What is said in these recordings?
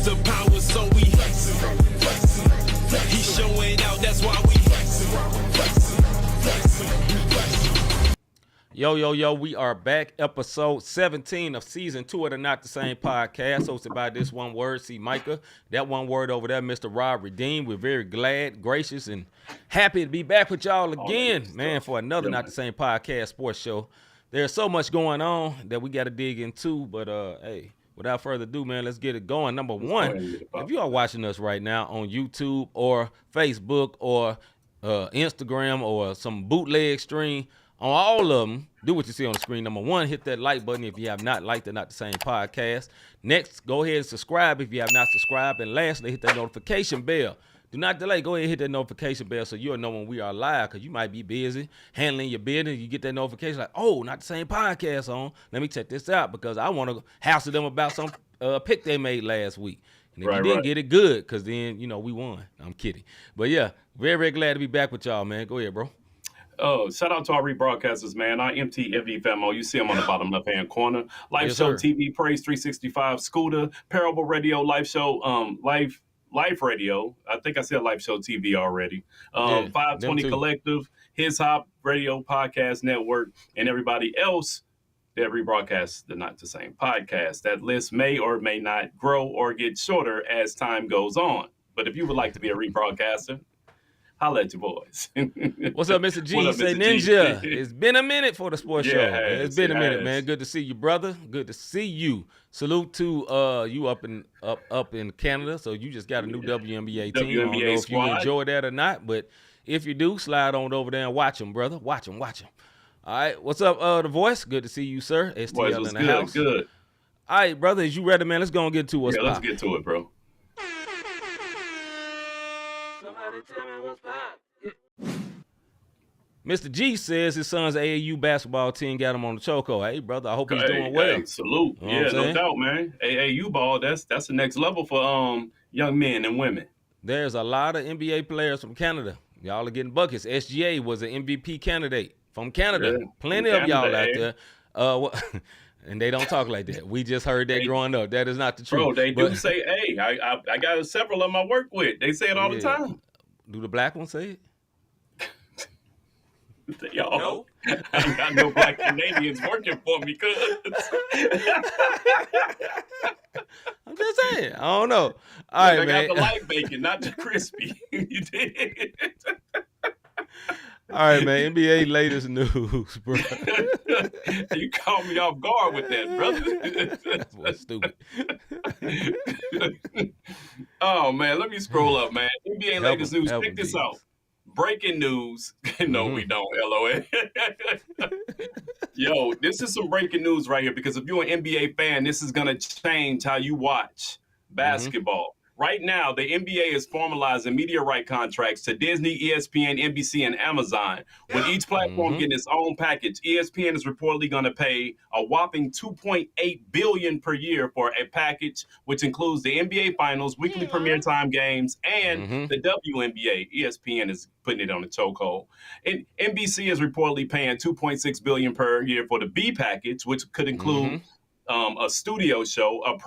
the power, so we he's showing out, that's why we Yo, we are back. Episode 17 of season 2 of the Not the Same podcast, hosted by this one word, C-Micah. That one word over there, Mr. Rob Redeem. We're very glad, gracious, and happy to be back with y'all again, man, for another Not the Same podcast sports show. There's so much going on that we got to dig into, but hey, without further ado, man, let's get it going. Number one, if you are watching us right now on YouTube or Facebook or Instagram or some bootleg stream, on all of them, do what you see on the screen. Number one, hit that like button if you have not liked the Not the Same podcast. Next, go ahead and subscribe if you have not subscribed. And lastly, hit that notification bell. Do not delay. Go ahead and hit that notification bell so you'll know when we are live, because you might be busy handling your business. You get that notification like, oh, Not the Same podcast on. Let me check this out because I want to hassle them about some pick they made last week. And if you didn't get it, good, because then, you know, we won. I'm kidding. But, yeah, very, very glad to be back with y'all, man. Go ahead, bro. Oh, shout out to our rebroadcasters, man. Our MTFV famo. You see them on the bottom left-hand corner. Live Yes, Show sir. TV, Praise 365, Scooter, Parable Radio, Live Show, Live Radio. I think I said Live Show TV already. Yeah, 520 them too. Collective, His Hop Radio Podcast Network, and everybody else that rebroadcasts the Not the Same podcast. That list may or may not grow or get shorter as time goes on. But if you would like to be a rebroadcaster, holla at your boys. What's up, Mr. G? What up, Say Mr. Ninja. G? It's been a minute for the sports show. Yeah, it has, It's been a it minute, has. man. Good to see you, brother. Good to see you. Salute to you up in Canada. So you just got a new WNBA team. I don't know if you squad. enjoy that or not, but if you do, slide on over there and watch them, brother. Watch them. All right. What's up, The Voice? Good to see you, sir. Boys, STL what's in the good? house. Good. All right, brother. Is you ready, man? Let's go and get to what's Yeah, let's poppin'. get to it, bro. Somebody tell me what's poppin'. Mr. G says his son's AAU basketball team got him on the chokehold. Hey, brother, I hope he's doing well. Hey, salute. You know what Yeah, I'm no saying? doubt, man. AAU ball, that's the next level for young men and women. There's a lot of NBA players from Canada. Y'all are getting buckets. SGA was an MVP candidate from Canada. Yeah, Plenty from of y'all Canada, out eh? there. And they don't talk like that. We just heard that growing up. That is not the truth. Bro, they But do say, hey, I got several of them I work with. They say it all the Yeah. time. Do the black ones say it? Y'all, No. I ain't got no black Canadians working for me, cuz. I'm just saying. I don't know. All right, I man. got the light bacon, not the crispy. You did. All right, man. NBA latest news, bro. You caught me off guard with that, brother. That's what's stupid. Oh, man, let me scroll up, man. NBA latest news. Help Check him, this Jesus. out. Breaking news. No, we don't, LOL. Yo, this is some breaking news right here, because if you're an NBA fan, this is going to change how you watch basketball. Right now, the NBA is formalizing media right contracts to Disney, ESPN, NBC, and Amazon. With each platform getting its own package, ESPN is reportedly going to pay a whopping $2.8 billion per year for a package, which includes the NBA Finals, weekly premiere time games, and the WNBA. ESPN is putting it on the chokehold. And NBC is reportedly paying $2.6 billion per year for the B package, which could include a studio show, a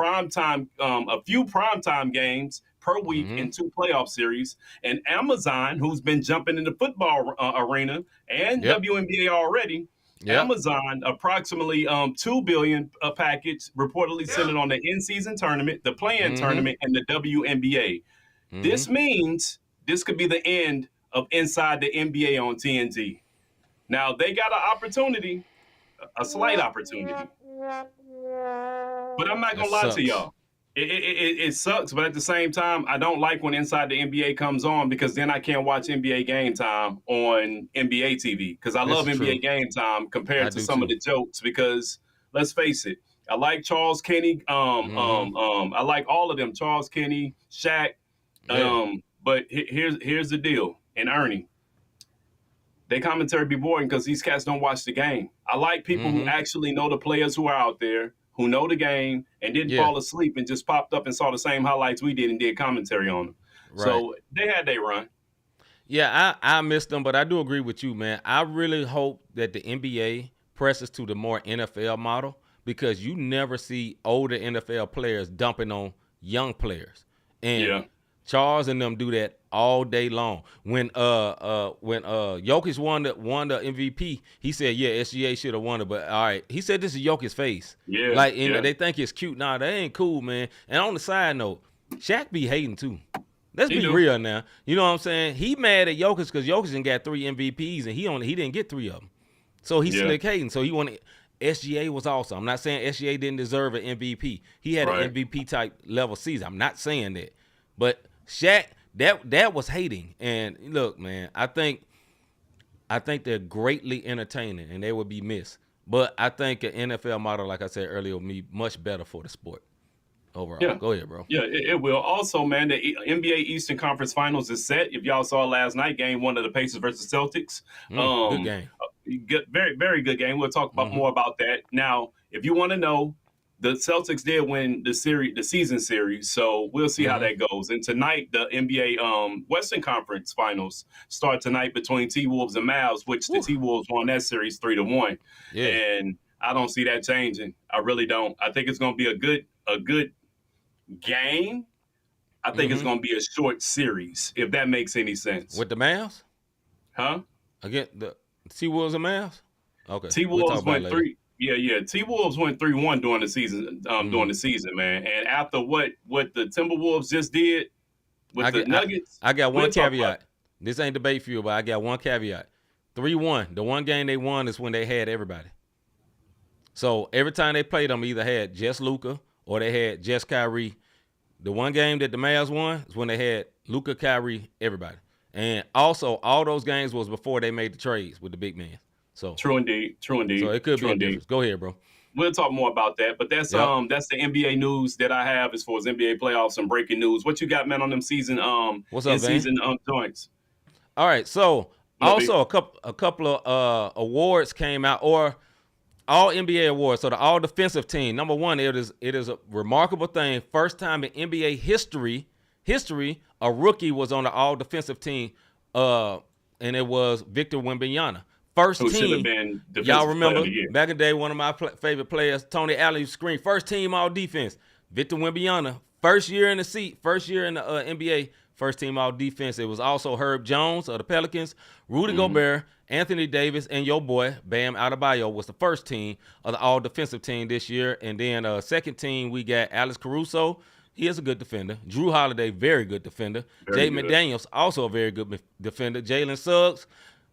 few primetime games per week in 2 playoff series, and Amazon, who's been jumping in the football arena and WNBA already. Amazon approximately $2 billion a package, reportedly centered on the in-season tournament, the play-in tournament, and the WNBA. This means this could be the end of Inside the NBA on TNT. Now they got an opportunity, a slight opportunity. But I'm not gonna lie to y'all. It sucks, but at the same time, I don't like when Inside the NBA comes on, because then I can't watch NBA Game Time on NBA TV, because I love NBA Game Time compared to some of the jokes. Because let's face it, I like Charles Kenny. I like all of them, Charles Kenny, Shaq. But here's the deal, and Ernie. They commentary be boring because these cats don't watch the game. I like people who actually know the players who are out there, who know the game, and didn't fall asleep and just popped up and saw the same highlights we did and did commentary on them. Right. So they had their run. Yeah, I missed them, but I do agree with you, man. I really hope that the NBA presses to the more NFL model, because you never see older NFL players dumping on young players. And Yeah. Charles and them do that all day long. When Jokic won the MVP, he said, yeah, SGA should have won it, but all right. He said this is Jokic's face. Yeah. Like, and yeah. they think it's cute. Nah, that ain't cool, man. And on the side note, Shaq be hating too. Let's be real now. You know what I'm saying? He mad at Jokic because Jokic done got 3 MVPs and he didn't get 3 of them. So he's slick hating. So he wanted SGA was awesome. I'm not saying SGA didn't deserve an MVP. He had an MVP type level season. I'm not saying that. But Shaq, that was hating. And look, man, I think they're greatly entertaining and they would be missed. But I think an NFL model, like I said earlier, will be much better for the sport overall. Yeah. Go ahead, bro. Yeah, it will. Also, man, the NBA Eastern Conference Finals is set. If y'all saw last night, game 1 of the Pacers versus Celtics. Good game. Very, very good game. We'll talk about more about that. Now, if you want to know, the Celtics did win the season series, so we'll see how that goes. And tonight, the NBA Western Conference Finals start tonight between T-Wolves and Mavs, which the T-Wolves won that series 3-1. Yeah. And I don't see that changing. I really don't. I think it's going to be a good game. I think it's going to be a short series, if that makes any sense. With the Mavs? Huh? Again, the T-Wolves and Mavs? Okay. T-Wolves went 3. Yeah. T-Wolves went 3-1 during the season, man. And after what the Timberwolves just did with the Nuggets. I got one caveat. This ain't debate fuel, but I got one caveat. 3-1. The one game they won is when they had everybody. So every time they played them, either had just Luka or they had just Kyrie. The one game that the Mavs won is when they had Luka, Kyrie, everybody. And also, all those games was before they made the trades with the big man. So True indeed. So it could be a difference. Go ahead, bro. We'll talk more about that. But that's the NBA news that I have as far as NBA playoffs and breaking news. What you got, man, on them season What's up, season joints? All right. So also a couple of awards came out, or all NBA awards. So the all defensive team. Number one, it is a remarkable thing. First time in NBA history, a rookie was on the all defensive team, and it was Victor Wembanyama. First Who team, been y'all remember back in the day, one of my favorite players, Tony Allen, used to scream, first team all defense. Victor Wembanyama, first year in the NBA, first team all defense. It was also Herb Jones of the Pelicans, Rudy Gobert, Anthony Davis, and your boy, Bam Adebayo, was the first team of the all defensive team this year. And then second team, we got Alex Caruso. He is a good defender. Drew Holiday, very good defender. Jay McDaniels, also a very good defender. Jalen Suggs,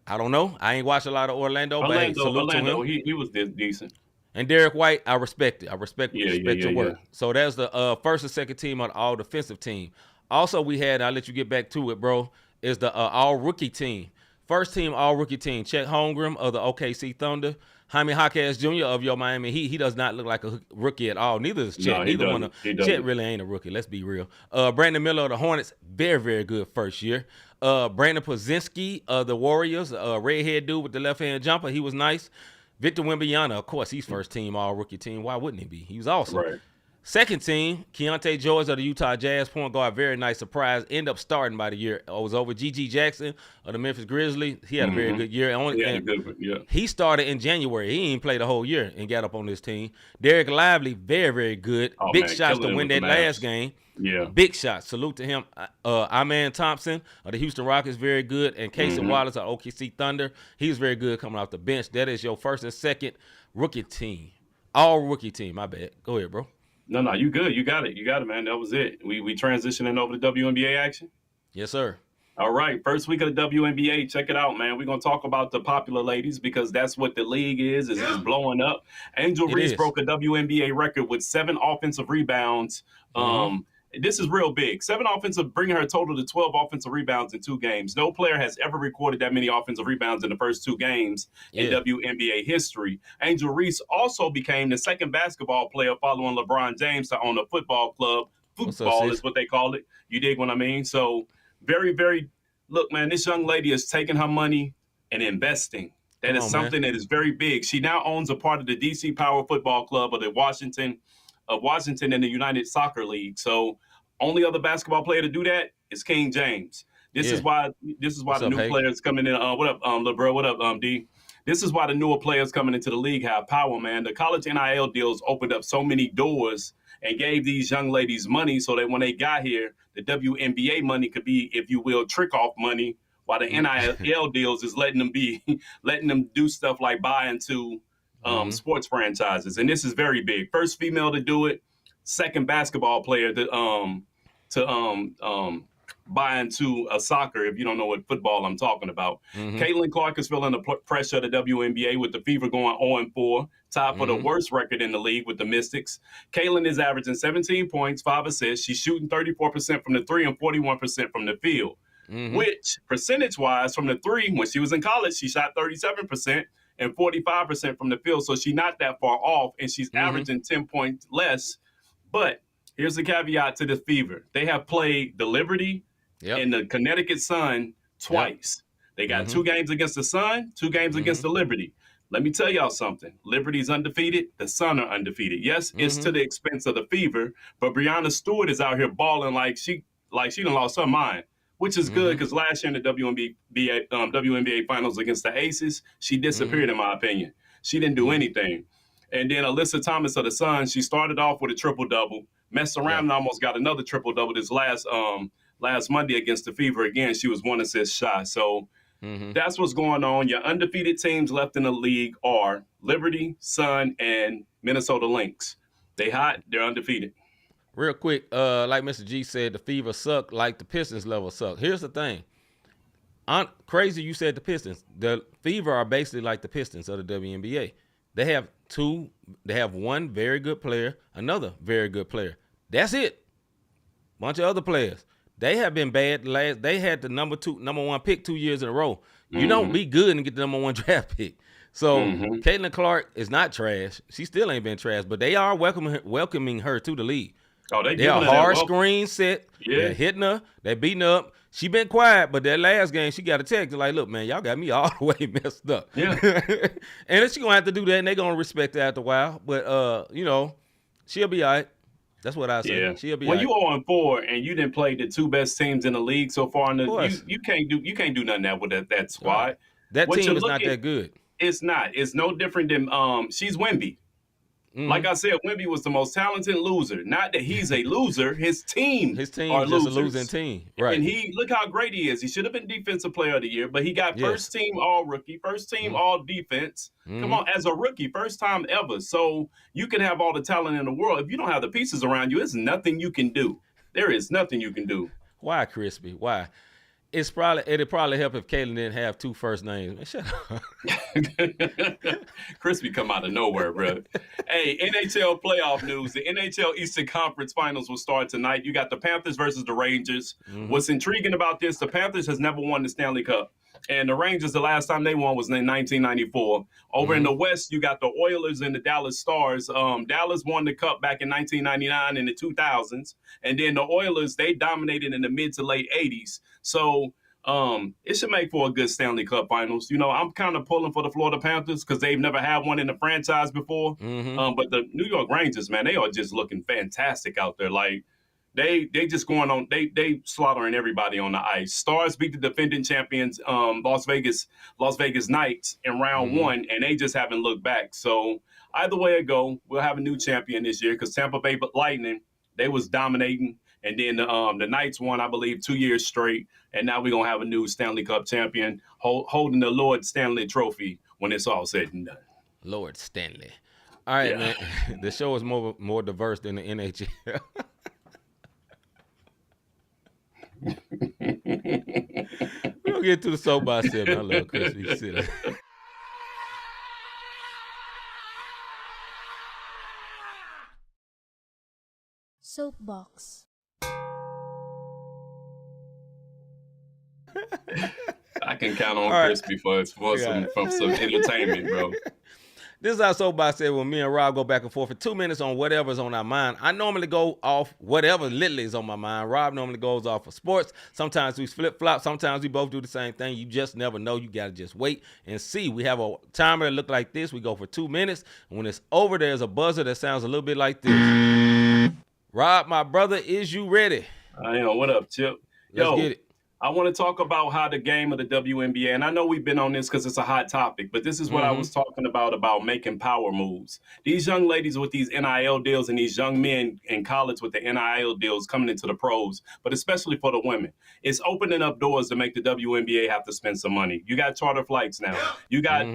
I don't know. I ain't watched a lot of Orlando, but hey, salute to him. He was decent. And Derek White, I respect it. I respect your work. Yeah. So that's the first and second team of the all defensive team. Also, we had, I'll let you get back to it, bro, is the all rookie team. First team all rookie team. Chet Holmgren of the OKC Thunder. Jaime Jaquez Jr. of your Miami Heat. He does not look like a rookie at all. Neither is Chet. Chet really ain't a rookie. Let's be real. Brandon Miller of the Hornets, very, very good first year. Brandon Pozinski of the Warriors, redhead dude with the left-hand jumper. He was nice. Victor Wembanyama, of course, he's first team all-rookie team. Why wouldn't he be? He was awesome. Right. Second team, Keontae George of the Utah Jazz, point guard, very nice surprise. End up starting by the year. It was over G.G. Jackson of the Memphis Grizzlies. He had a very good year. He started in January. He didn't play the whole year and got up on this team. Derek Lively, very, very good. Big shots to win that last game. Yeah. Big shots. Salute to him. Amen Thompson of the Houston Rockets, very good. And Casey Wallace of OKC Thunder. He's very good coming off the bench. That is your first and second rookie team. All rookie team. My bad. Go ahead, bro. No, you good. You got it, man. That was it. We transitioning over to WNBA action? Yes, sir. All right. First week of the WNBA. Check it out, man. We're going to talk about the popular ladies because that's what the league is just blowing up. Angel Reese broke a WNBA record with 7 offensive rebounds. This is real big. 7 offensive, bringing her total to 12 offensive rebounds in 2 games. No player has ever recorded that many offensive rebounds in the first 2 games in WNBA history. Angel Reese also became the second basketball player following LeBron James to own a football club. Football is what they call it. You dig what I mean? So very, very, look, man, this young lady is taking her money and investing. That is something that is very big. She now owns a part of the DC Power Football Club of the Washington in the United Soccer League. So only other basketball player to do that is King James. This is why the new players coming in. What up, LeBron? What up, D? This is why the newer players coming into the league have power, man. The college NIL deals opened up so many doors and gave these young ladies money so that when they got here, the WNBA money could be, if you will, trick off money, while the NIL deals is letting them do stuff like buy into sports franchises. And this is very big. First female to do it, second basketball player to buy into a soccer, if you don't know what football I'm talking about. Caitlin Clark is feeling the pressure of the WNBA with the Fever going 0-4, tied for the worst record in the league with the Mystics. Caitlin is averaging 17 points, 5 assists. She's shooting 34% from the three and 41% from the field, which percentage-wise from the three, when she was in college, she shot 37% and 45% from the field. So she's not that far off, and she's averaging 10 points less. But here's the caveat to the Fever. They have played the Liberty and the Connecticut Sun twice. They got 2 games against the Sun, 2 games against the Liberty. Let me tell y'all something. Liberty's undefeated. The Sun are undefeated. Yes, it's to the expense of the Fever, but Breanna Stewart is out here balling like she done lost her mind, which is good because last year in the WNBA finals against the Aces, she disappeared in my opinion. She didn't do anything. And then Alyssa Thomas of the Sun, she started off with a triple-double, messed around and almost got another triple-double this last Monday against the Fever. Again, she was 1 assist shy. So that's what's going on. Your undefeated teams left in the league are Liberty, Sun, and Minnesota Lynx. They hot, they're undefeated. Real quick, like Mr. G said, the Fever suck like the Pistons level suck. Here's the thing. Crazy you said the Pistons. The Fever are basically like the Pistons of the WNBA. They have one very good player, another very good player. That's it. Bunch of other players. They have been bad. They had the number 1 pick 2 years in a row. You don't be good and get the number 1 draft pick. So Caitlin Clark is not trash. She still ain't been trash, but they are welcoming her to the league. Oh, they are hard screen set. Yeah. They're hitting her. They're beating her up. She been quiet, but that last game, she got a text like, look, man, y'all got me all the way messed up. Yeah. And then she going to have to do that, and they're going to respect it after a while. But, she'll be all right. That's what I say. Yeah. She'll be when all right. you 0-4 and you didn't play the 2 best teams in the league so far, you can't do nothing with that squad. Right. That team is not that good. It's not. It's no different than she's Wemby. Like I said, Wemby was the most talented loser. Not that he's a loser. His team is are just losers. a losing team. Right. And look how great he is. He should have been Defensive Player of the Year, but he got first team all rookie, first team all defense. Come on, as a rookie, first time ever. So you can have all the talent in the world. If you don't have the pieces around you, it's nothing you can do. There is nothing you can do. Why, Crispy? Why? It'd probably help if Caitlin didn't have 2 first names. Man, shut up. Crispy come out of nowhere, bro. Hey, NHL playoff news. The NHL Eastern Conference Finals will start tonight. You got the Panthers versus the Rangers. What's intriguing about this, the Panthers has never won the Stanley Cup. And the Rangers, the last time they won was in 1994. Over in the West, you got the Oilers and the Dallas Stars. Dallas won the Cup back in 1999 in the 2000s. And then the Oilers, they dominated in the mid to late 80s. So it should make for a good Stanley Cup Finals. I'm kind of pulling for the Florida Panthers because they've never had one in the franchise before. But the New York Rangers, man, they are just looking fantastic out there. Like, They just going on. They slaughtering everybody on the ice. Stars beat the defending champions, Las Vegas Knights in round 1, and they just haven't looked back. So either way it go, we'll have a new champion this year because Tampa Bay Lightning, they was dominating, and then the Knights won, I believe, 2 years straight, and now we're gonna have a new Stanley Cup champion holding the Lord Stanley Trophy when it's all said and done. Lord Stanley. All right, man. The show is more diverse than the NHL. We'll get to the Soapbox Segment. I love Chris. Soapbox. I can count on Crispy for some entertainment, bro. This is our Soapbox Segment when me and Rob go back and forth for 2 minutes on whatever's on our mind. I normally go off whatever literally is on my mind. Rob normally goes off of sports. Sometimes we flip-flop. Sometimes we both do the same thing. You just never know. You got to just wait and see. We have a timer that look like this. We go for 2 minutes. And when it's over, there's a buzzer that sounds a little bit like this. Rob, my brother, is you ready? I am. What up, Chip? Let's get it. I want to talk about how the game of the WNBA, and I know we've been on this because it's a hot topic, but this is what I was talking about making power moves. These young ladies with these NIL deals and these young men in college with the NIL deals coming into the pros, but especially for the women, it's opening up doors to make the WNBA have to spend some money. You got charter flights now. You got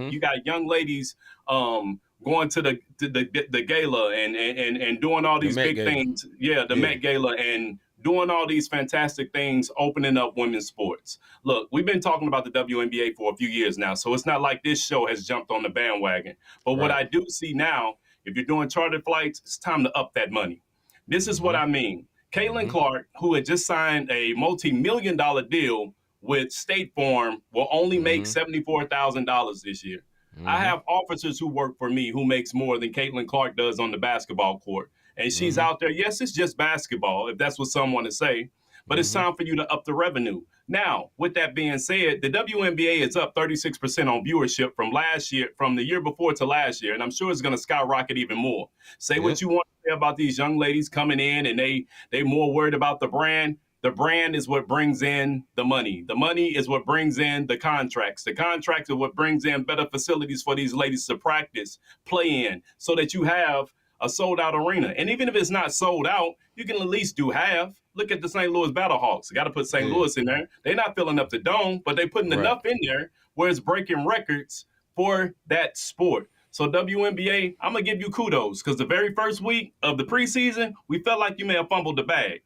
young ladies going to the gala and doing all these big things. Yeah, the Met Gala and doing all these fantastic things, opening up women's sports. Look, we've been talking about the WNBA for a few years now, so it's not like this show has jumped on the bandwagon. But what I do see now, if you're doing charter flights, it's time to up that money. This is what I mean. Caitlin Clark, who had just signed a multi-million-dollar deal with State Farm, will only make $74,000 this year. I have officers who work for me who makes more than Caitlin Clark does on the basketball court. And she's out there. Yes, it's just basketball, if that's what some want to say, but it's time for you to up the revenue. Now, with that being said, the WNBA is up 36% on viewership from last year, from the year before to last year, and I'm sure it's going to skyrocket even more. Say what you want to say about these young ladies coming in, and they more worried about the brand. The brand is what brings in the money. The money is what brings in the contracts. The contracts are what brings in better facilities for these ladies to practice, play in, so that you have a sold-out arena. And even if it's not sold out, you can at least do half. Look at the St. Louis Battlehawks. You got to put St. Louis in there. They're not filling up the dome, but they're putting enough in there where it's breaking records for that sport. So WNBA, I'm going to give you kudos because the very first week of the preseason, we felt like you may have fumbled the bag.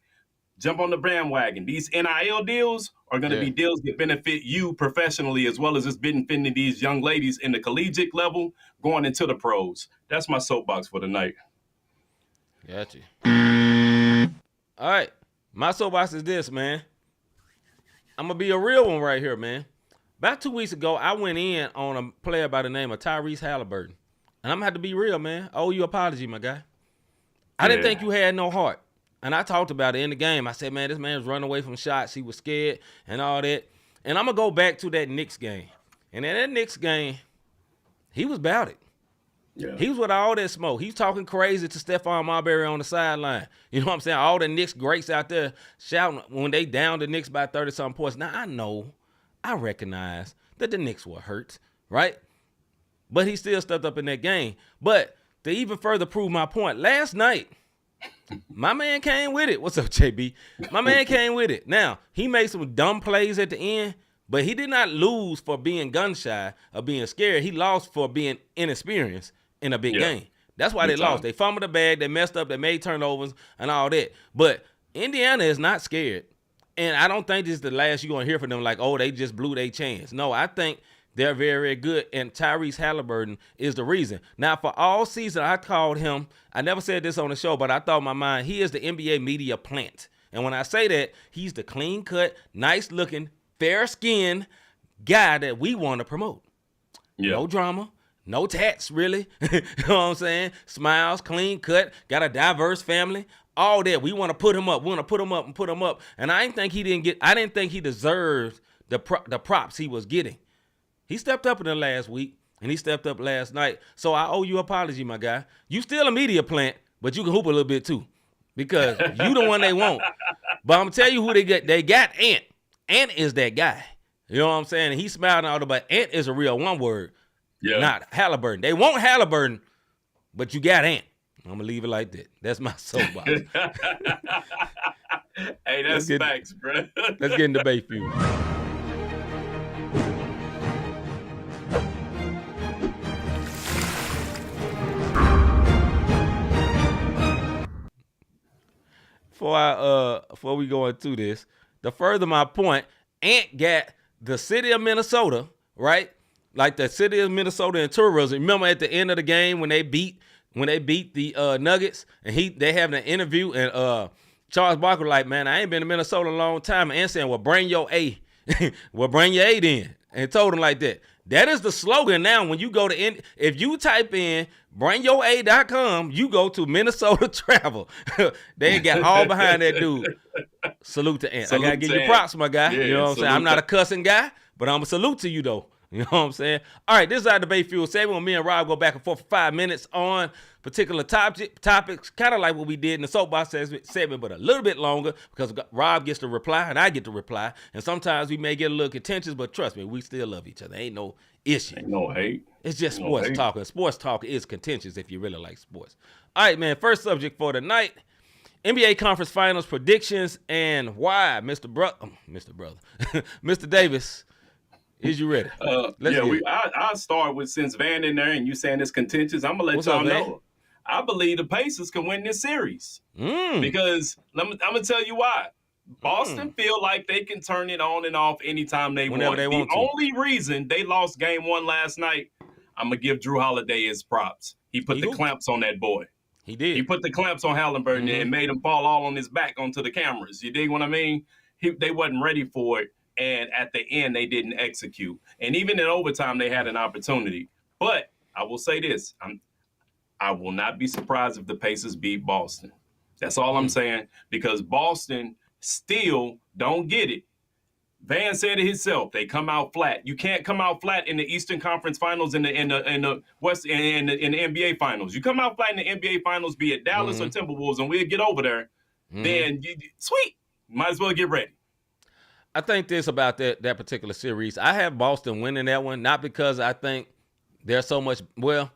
Jump on the bandwagon. These NIL deals are going to be deals that benefit you professionally as well as it's benefiting these young ladies in the collegiate level going into the pros. That's my soapbox for tonight. Gotcha. All right. My soapbox is this, man. I'm going to be a real one right here, man. About 2 weeks ago, I went in on a player by the name of Tyrese Halliburton. And I'm going to have to be real, man. I owe you an apology, my guy. I didn't think you had no heart. And I talked about it in the game. I said, man, this man's running away from shots. He was scared and all that. And I'm going to go back to that Knicks game. And in that Knicks game, he was about it. Yeah. He was with all that smoke. He's talking crazy to Stephon Marbury on the sideline. You know what I'm saying? All the Knicks greats out there shouting when they down the Knicks by 30-something points. Now, I recognize that the Knicks were hurt, right? But he still stepped up in that game. But to even further prove my point, last night, my man came with it. What's up, JB? My man came with it. Now, he made some dumb plays at the end, but he did not lose for being gun-shy or being scared. He lost for being inexperienced in a big game. That's why they lost. They fumbled the bag, they messed up, they made turnovers and all that. But Indiana is not scared. And I don't think this is the last you're going to hear from them like, oh, they just blew their chance. No, I think they're very, very good, and Tyrese Halliburton is the reason. Now, for all season, I called him, I never said this on the show, but I thought in my mind, he is the NBA media plant. And when I say that, he's the clean-cut, nice-looking, fair-skinned guy that we want to promote. No drama, no tats, really. You know what I'm saying? Smiles, clean-cut, got a diverse family. All that. We want to put him up. We want to put him up and put him up. And I didn't think he deserved the props he was getting. He stepped up in the last week, and he stepped up last night. So I owe you an apology, my guy. You still a media plant, but you can hoop a little bit too because you the one they want. But I'm going to tell you who they got. They got Ant. Ant is that guy. You know what I'm saying? And he smiled all the but Ant is a real one word, not Halliburton. They want Halliburton, but you got Ant. I'm going to leave it like that. That's my soapbox. Hey, that's facts, bro. Let's get in debate feud. Before we go into this, to further my point, Ant got the city of Minnesota, right? Like the city of Minnesota and tourism. Remember at the end of the game when they beat the Nuggets and they having an interview and Charles Barkley like, man, I ain't been to Minnesota in a long time. And Ant saying, well, bring your A. Well, bring your A then. And told him like that. That is the slogan now. When you go to if you type in bringyoura.com, you go to Minnesota Travel. They got all behind that dude. Salute to Ant. I gotta give you props, my guy. You know what I'm saying? I'm not a cussing guy, but I'm a salute to you though. You know what I'm saying? All right, this is our debate fuel segment when me and Rob go back and forth for 5 minutes on particular topics, kind of like what we did in the Soapbox segment, but a little bit longer because Rob gets to reply and I get to reply. And sometimes we may get a little contentious, but trust me, we still love each other. Ain't no issue. Ain't no hate. It's just Ain't no sports hate. talk. And sports talk is contentious if you really like sports. All right, man. First subject for tonight. NBA Conference Finals predictions and why, Mr. Davis, is you ready? I'll start with, since Van in there and you saying it's contentious, I'm going to let y'all know. I believe the Pacers can win this series because I'm going to tell you why. Boston feel like they can turn it on and off anytime they want. The only reason they lost game 1 last night, I'm going to give Drew Holiday his props. He put the clamps on that boy. He did. He put the clamps on Halliburton and made him fall all on his back onto the cameras. You dig what I mean? They wasn't ready for it. And at the end, they didn't execute. And even in overtime, they had an opportunity. But I will say this. I will not be surprised if the Pacers beat Boston. That's all I'm saying. Because Boston still don't get it. Van said it himself. They come out flat. You can't come out flat in the Eastern Conference Finals and the West in the NBA Finals. You come out flat in the NBA Finals, be it Dallas or Timberwolves, and we'll get over there. Then sweet, might as well get ready. I think this about that particular series. I have Boston winning that one, not because I think they're so much. Well,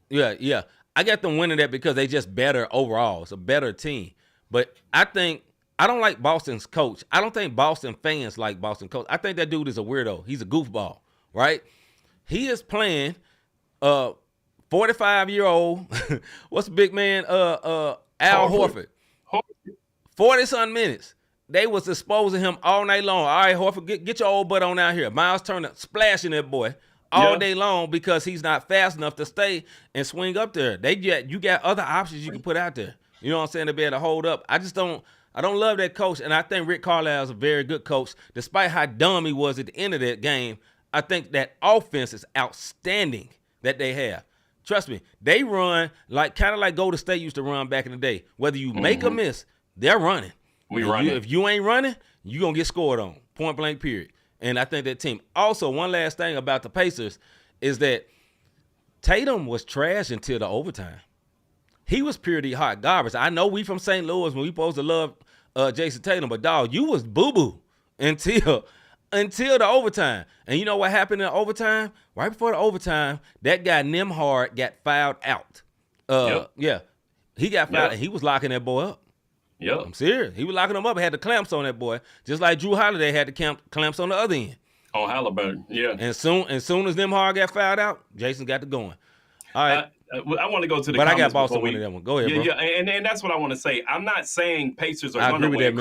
yeah. I got them winning that because they just better overall. It's a better team. But I don't like Boston's coach. I don't think Boston fans like Boston coach. I think that dude is a weirdo. He's a goofball, right? He is playing 45-year-old, what's the big man? Al Horford. 40-something minutes. They was exposing him all night long. All right, Horford, get your old butt on out here. Miles Turner splashing that boy all day long because he's not fast enough to stay and swing up there. You got other options you can put out there. You know what I'm saying? To be able to hold up. I don't love that coach, and I think Rick Carlisle is a very good coach. Despite how dumb he was at the end of that game, I think that offense is outstanding that they have. Trust me, they run kind of like Golden State used to run back in the day. Whether you make or miss, they're running. If you ain't running, you're going to get scored on, point blank period. And I think that team. Also, one last thing about the Pacers is that Tatum was trash until the overtime. He was purely hot garbage. I know we from St. Louis when we supposed to love Jason Tatum, but dog, you was boo-boo until the overtime. And you know what happened in overtime? Right before the overtime, that guy Nembhard got fouled out. Yeah, he got fouled, and he was locking that boy up. Yep. I'm serious. He was locking him up and had the clamps on that boy, just like Drew Holiday had the clamps on the other end. On Halliburton, yeah. And soon as Nembhard got fouled out, Jason got to going. All right. I want to go to the but comments. I got Boston winning that one. Go ahead, bro. Yeah, and that's what I want to say. I'm not saying Pacers are going to win.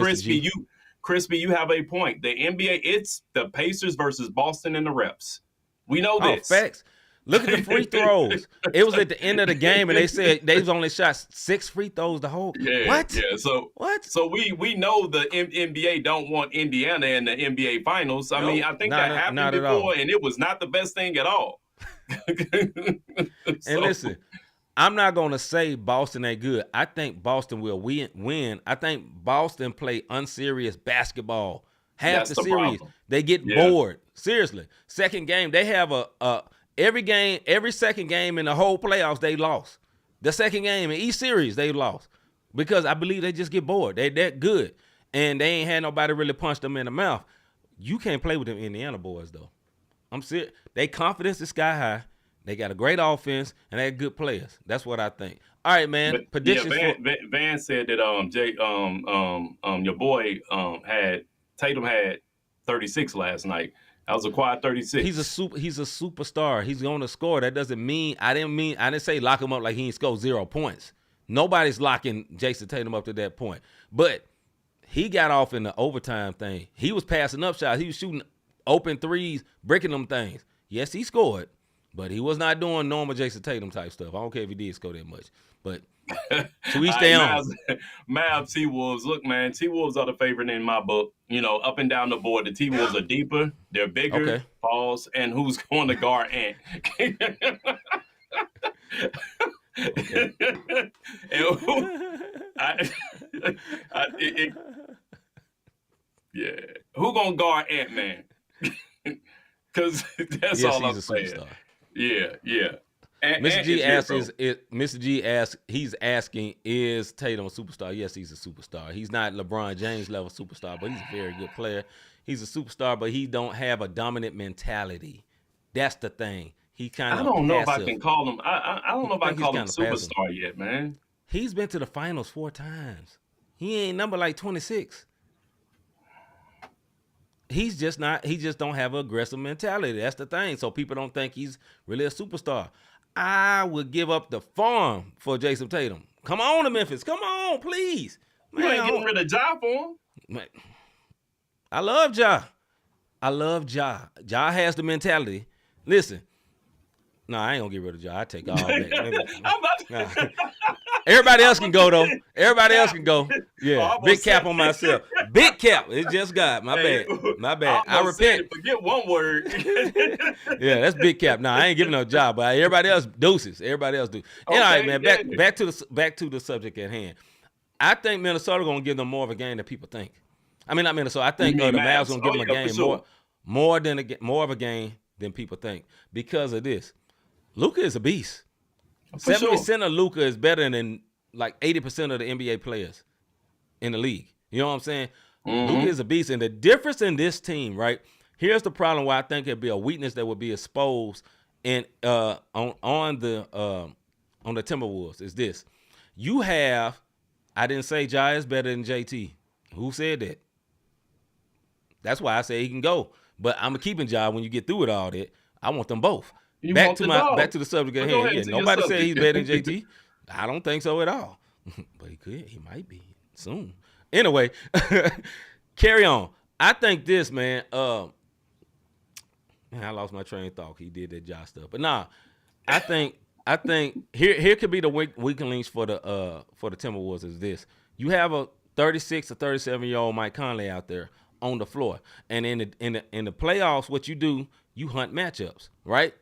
Crispy, you have a point. The NBA, it's the Pacers versus Boston and the refs. We know this. Facts. Look at the free throws. It was at the end of the game, and they said they've only shot 6 free throws the whole. Yeah, what? Yeah. So what? So we know the NBA don't want Indiana in the NBA Finals. I mean, I think that happened before, and it was not the best thing at all. And listen, I'm not going to say Boston ain't good. I think Boston will win. I think Boston play unserious basketball. Half the series, problem. They get bored. Seriously. Second game, they have every second game in the whole playoffs, they lost. The second game in each series, they lost. Because I believe they just get bored. They're that good. And they ain't had nobody really punch them in the mouth. You can't play with them Indiana boys, though. I'm serious. Their confidence is sky high. They got a great offense, and they got good players. That's what I think. All right, man. Predictions. Van said that your boy Tatum had 36 last night. That was a quiet 36. He's a superstar. He's going to score. That doesn't mean I didn't say lock him up like he ain't scored 0 points. Nobody's locking Jason Tatum up to that point. But he got off in the overtime thing. He was passing up shots. He was shooting open threes, breaking them things. Yes, he scored, but he was not doing normal Jason Tatum type stuff. I don't care if he did score that much. But to each their own. Mav, T-Wolves. Look, man, T-Wolves are the favorite in my book. You know, up and down the board, the T-Wolves are deeper. They're bigger. Pause. And who's going to guard Ant? Who gonna guard Ant-Man? Because that's all I'm saying. Superstar. Yeah. Mr. G asks, he's asking, is Tatum a superstar? Yes, he's a superstar. He's not LeBron James level superstar, but he's a very good player. He's a superstar, but he don't have a dominant mentality. That's the thing. He kind of I don't know if I passive. can call him. I don't know if I can call him kinda superstar passive. yet, man. He's been to the finals 4 times. He ain't number like 26. He just don't have an aggressive mentality. That's the thing. So people don't think he's really a superstar. I would give up the farm for Jason Tatum. Come on to Memphis. Come on, please. Man, you ain't getting rid of Ja for him. Man, I love Ja. Ja has the mentality. Listen. No, I ain't gonna get rid of Ja. I take all that. Everybody else can go though. Everybody else can go. Yeah, big cap on myself. Big cap. It's just God. My bad. I repent. Forget one word. Yeah, that's big cap. No, I ain't giving no job, but everybody else deuces. Everybody else do. Okay, all right, man. Back to the subject at hand. I think Minnesota gonna give them more of a game than people think. I mean, not Minnesota. I think the Mavs gonna give them a game more of a game than people think because of this. Luka is a beast. 70% of Luka is better than like 80% of the NBA players in the league. You know what I'm saying? Mm-hmm. Luka is a beast. And the difference in this team, right? Here's the problem why I think it'd be a weakness that would be exposed in on the Timberwolves is this. You have, I didn't say Ja is better than JT. Who said that? That's why I say he can go. But I'm keeping Ja when you get through with all that. I want them both. Back to the subject at hand. Yeah, nobody said he's better than JT. I don't think so at all. But he might be soon. Anyway, carry on. I think this, man. Man, I lost my train of thought. He did that Ja stuff. But nah, I think here could be the weak links for the Timberwolves is this. You have a 36 or 37-year-old Mike Conley out there on the floor. And in the playoffs, what you do, you hunt matchups, right?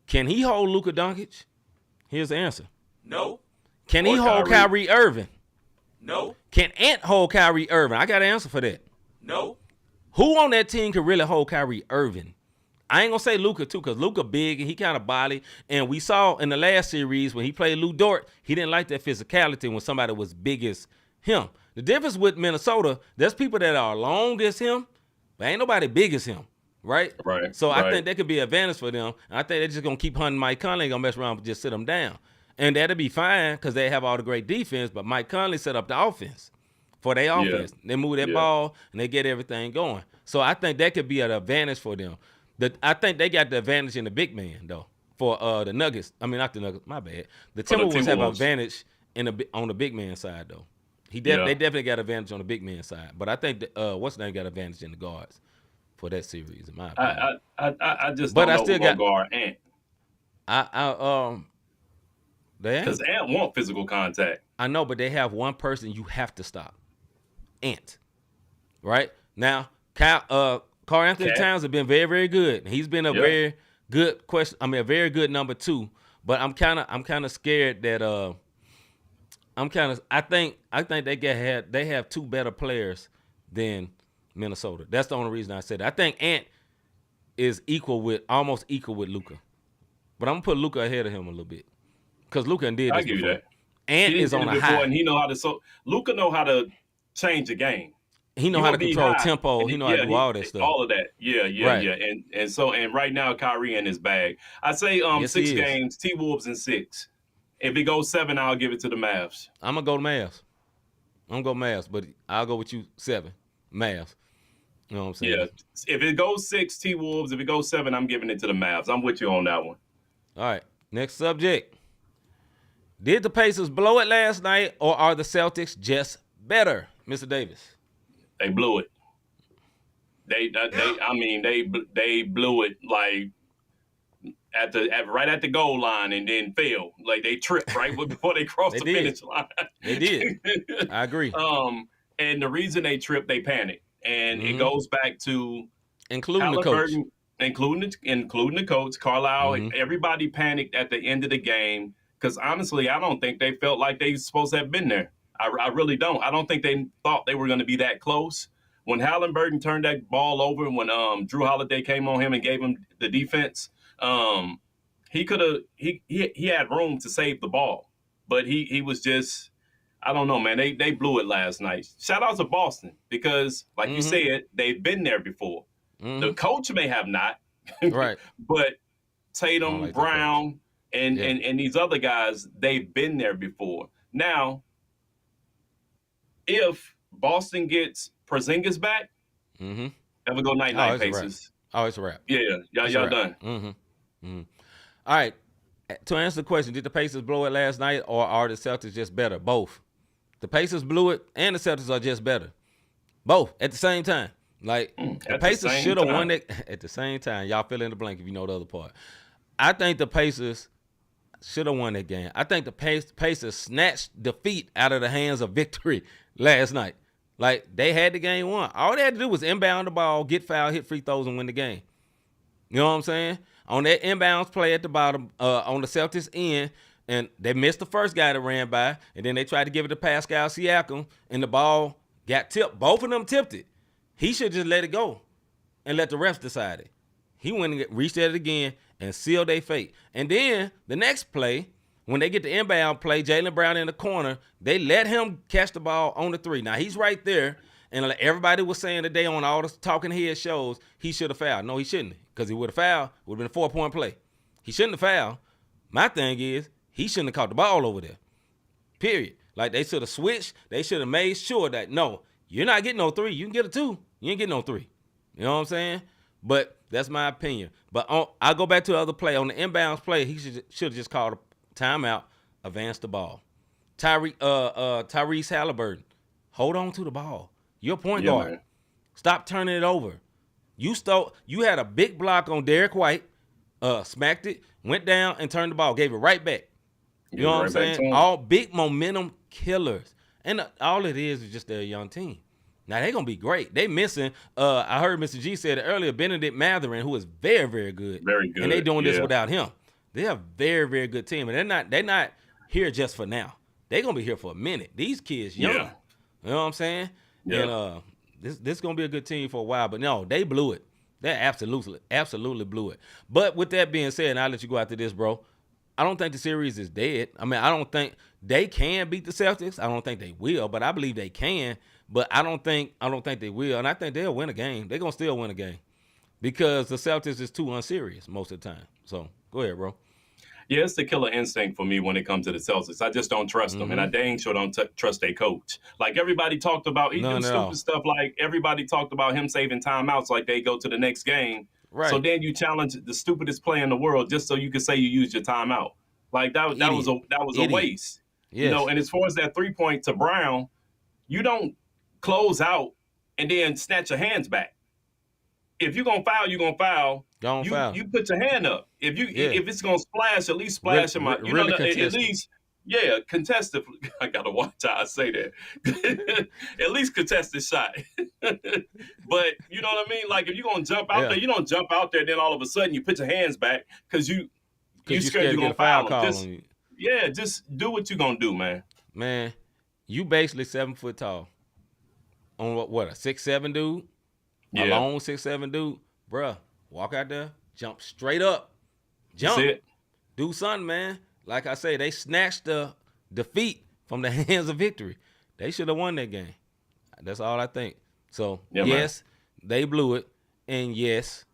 Can he hold Luka Doncic? Here's the answer. No. Can he hold Kyrie Irving? No. Can Ant hold Kyrie Irving? I got an answer for that. No. Who on that team can really hold Kyrie Irving? I ain't going to say Luka, too, because Luka big and he kind of body. And we saw in the last series when he played Lou Dort, he didn't like that physicality when somebody was big as him. The difference with Minnesota, there's people that are long as him, but ain't nobody big as him. Right? So I think that could be an advantage for them. I think they're just going to keep hunting Mike Conley and going to mess around and just sit him down. And that'll be fine because they have all the great defense, but Mike Conley set up the offense for their offense. They move that ball, and they get everything going. So I think that could be an advantage for them. I think they got the advantage in the big man, though, for the Nuggets. I mean, not the Nuggets. My bad. The Timberwolves have an advantage on the big man side, though. They definitely got advantage on the big man side. But I think what's name got advantage in the guards for that series, in my opinion. I just don't know who gonna guard Ant. Because Ant want physical contact. I know, but they have one person you have to stop. Ant. Right? Now, Karl Anthony Towns has been very, very good. He's been a very good a very good number 2. But I'm kind of scared that I think they have 2 better players than Minnesota. That's the only reason I said that. I think Ant is almost equal with Luka. But I'm going to put Luka ahead of him a little bit. Because Luka did this I give you that. Ant is on a high. And he know how to Luka know how to change the game. He know how to control tempo. He know how to do all that stuff. All of that. Yeah. And right now Kyrie in his bag. I say 6 games, T-Wolves in 6. If it goes 7, I'll give it to the Mavs. I'm going to go to Mavs. But I'll go with you 7. Mavs. You know what I'm saying? Yeah. If it goes 6, T-Wolves. If it goes 7, I'm giving it to the Mavs. I'm with you on that one. All right. Next subject. Did the Pacers blow it last night, or are the Celtics just better, Mr. Davis? They blew it. They blew it like right at the goal line and then failed. Like they tripped right before they crossed the finish line. They did. I agree. And the reason they tripped, they panicked. And it goes back to including the coach. Including the coach, Carlisle, everybody panicked at the end of the game because honestly, I don't think they felt like they were supposed to have been there. I really don't. I don't think they thought they were going to be that close. When Halliburton turned that ball over, when Drew Holiday came on him and gave him the defense, he could have he had room to save the ball, but he was just, I don't know, man. They blew it last night. Shout out to Boston because, like you said, they've been there before. The coach may have not, Right. but I don't Tatum, like that coach. Brown, and, Yeah. and these other guys, they've been there before. Now, if Boston gets Porzingis back, have a go night-night, Pacers. It's a wrap. Yeah, y'all done. All right. To answer the question, did the Pacers blow it last night, or are the Celtics just better? Both. The Pacers blew it, and the Celtics are just better. Both at the same time. Like, the Pacers should have won it at the same time. Y'all fill in the blank if you know the other part. I think the Pacers should have won that game. I think the Pacers snatched defeat out of the hands of victory last night. Like, they had the game won. All they had to do was inbound the ball, get fouled, hit free throws, and win the game. You know what I'm saying? On that inbounds play at the bottom, on the Celtics end, and they missed the first guy that ran by, and then they tried to give it to Pascal Siakam, and the ball got tipped. Both of them tipped it. He should just let it go and let the refs decide it. He went and reached at it again and sealed their fate. And then the next play, when they get the inbound play, Jaylen Brown in the corner, they let him catch the ball on the three. Now, he's right there, and like everybody was saying today on all the talking head shows, he should have fouled. No, he shouldn't, because he would have fouled. It would have been a 4-point play. He shouldn't have fouled. My thing is, he shouldn't have caught the ball over there, period. Like, they should have switched. They should have made sure that, no, you're not getting no three. You can get a two. You ain't getting no three. You know what I'm saying? But that's my opinion. But I'll go back to the other play. On the inbounds play, he should have just called a timeout, advance the ball. Tyrese Halliburton, hold on to the ball. You're a point guard. Man. Stop turning it over. You had a big block on Derek White, smacked it, went down and turned the ball, gave it right back. You know what I'm saying? All big momentum killers. And all it is just their young team. Now, they're going to be great. They missing, I heard Mr. G said it earlier, Benedict Mathurin, who is very, very good. Very good. And they're doing this without him. They're a very, very good team. And they're not here just for now. They're going to be here for a minute. These kids young. Yeah. You know what I'm saying? Yeah. And this is going to be a good team for a while. But no, they blew it. They absolutely blew it. But with that being said, and I'll let you go after this, bro, I don't think the series is dead. I mean, I don't think they can beat the Celtics. I don't think they will, but I believe they can. But I don't think they will, and I think they'll win a game. They're gonna still win a game because the Celtics is too unserious most of the time. So go ahead, bro. Yeah, it's the killer instinct for me when it comes to the Celtics. I just don't trust them, and I dang sure don't trust their coach. Like everybody talked about, he do stupid stuff. Like everybody talked about him saving timeouts, like they go to the next game. Right. So then you challenge the stupidest player in the world just so you can say you used your timeout. Like that was a waste. Yes. You know. And as far as that 3-point to Brown, you don't close out and then snatch your hands back. If you're gonna foul, you're gonna foul. You put your hand up. If it's gonna splash, at least splash him out. At least contest it. I gotta watch how I say that. At least contest the shot. But you know what I mean? Like if you're gonna jump out there, you don't jump out there, then all of a sudden you put your hands back because you scared you're gonna foul him. Just do what you're gonna do, man. Man, you basically 7 foot tall. On what a 6'7" dude? Yeah. A long 6'7" dude? Bruh, walk out there, jump straight up. Jump. That's it. Do something, man. Like I say, they snatched the defeat from the hands of victory. They should have won that game. That's all I think. So, yes, they blew it. And yes,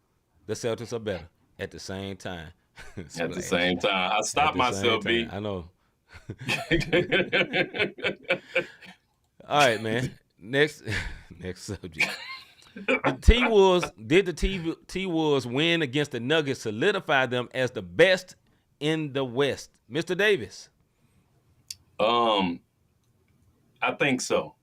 the Celtics are better at the same time. At the same time. I stopped myself, B. I know. All right, man. Next subject. Did the T-Wolves win against the Nuggets solidify them as the best in the West? Mr. Davis. I think so.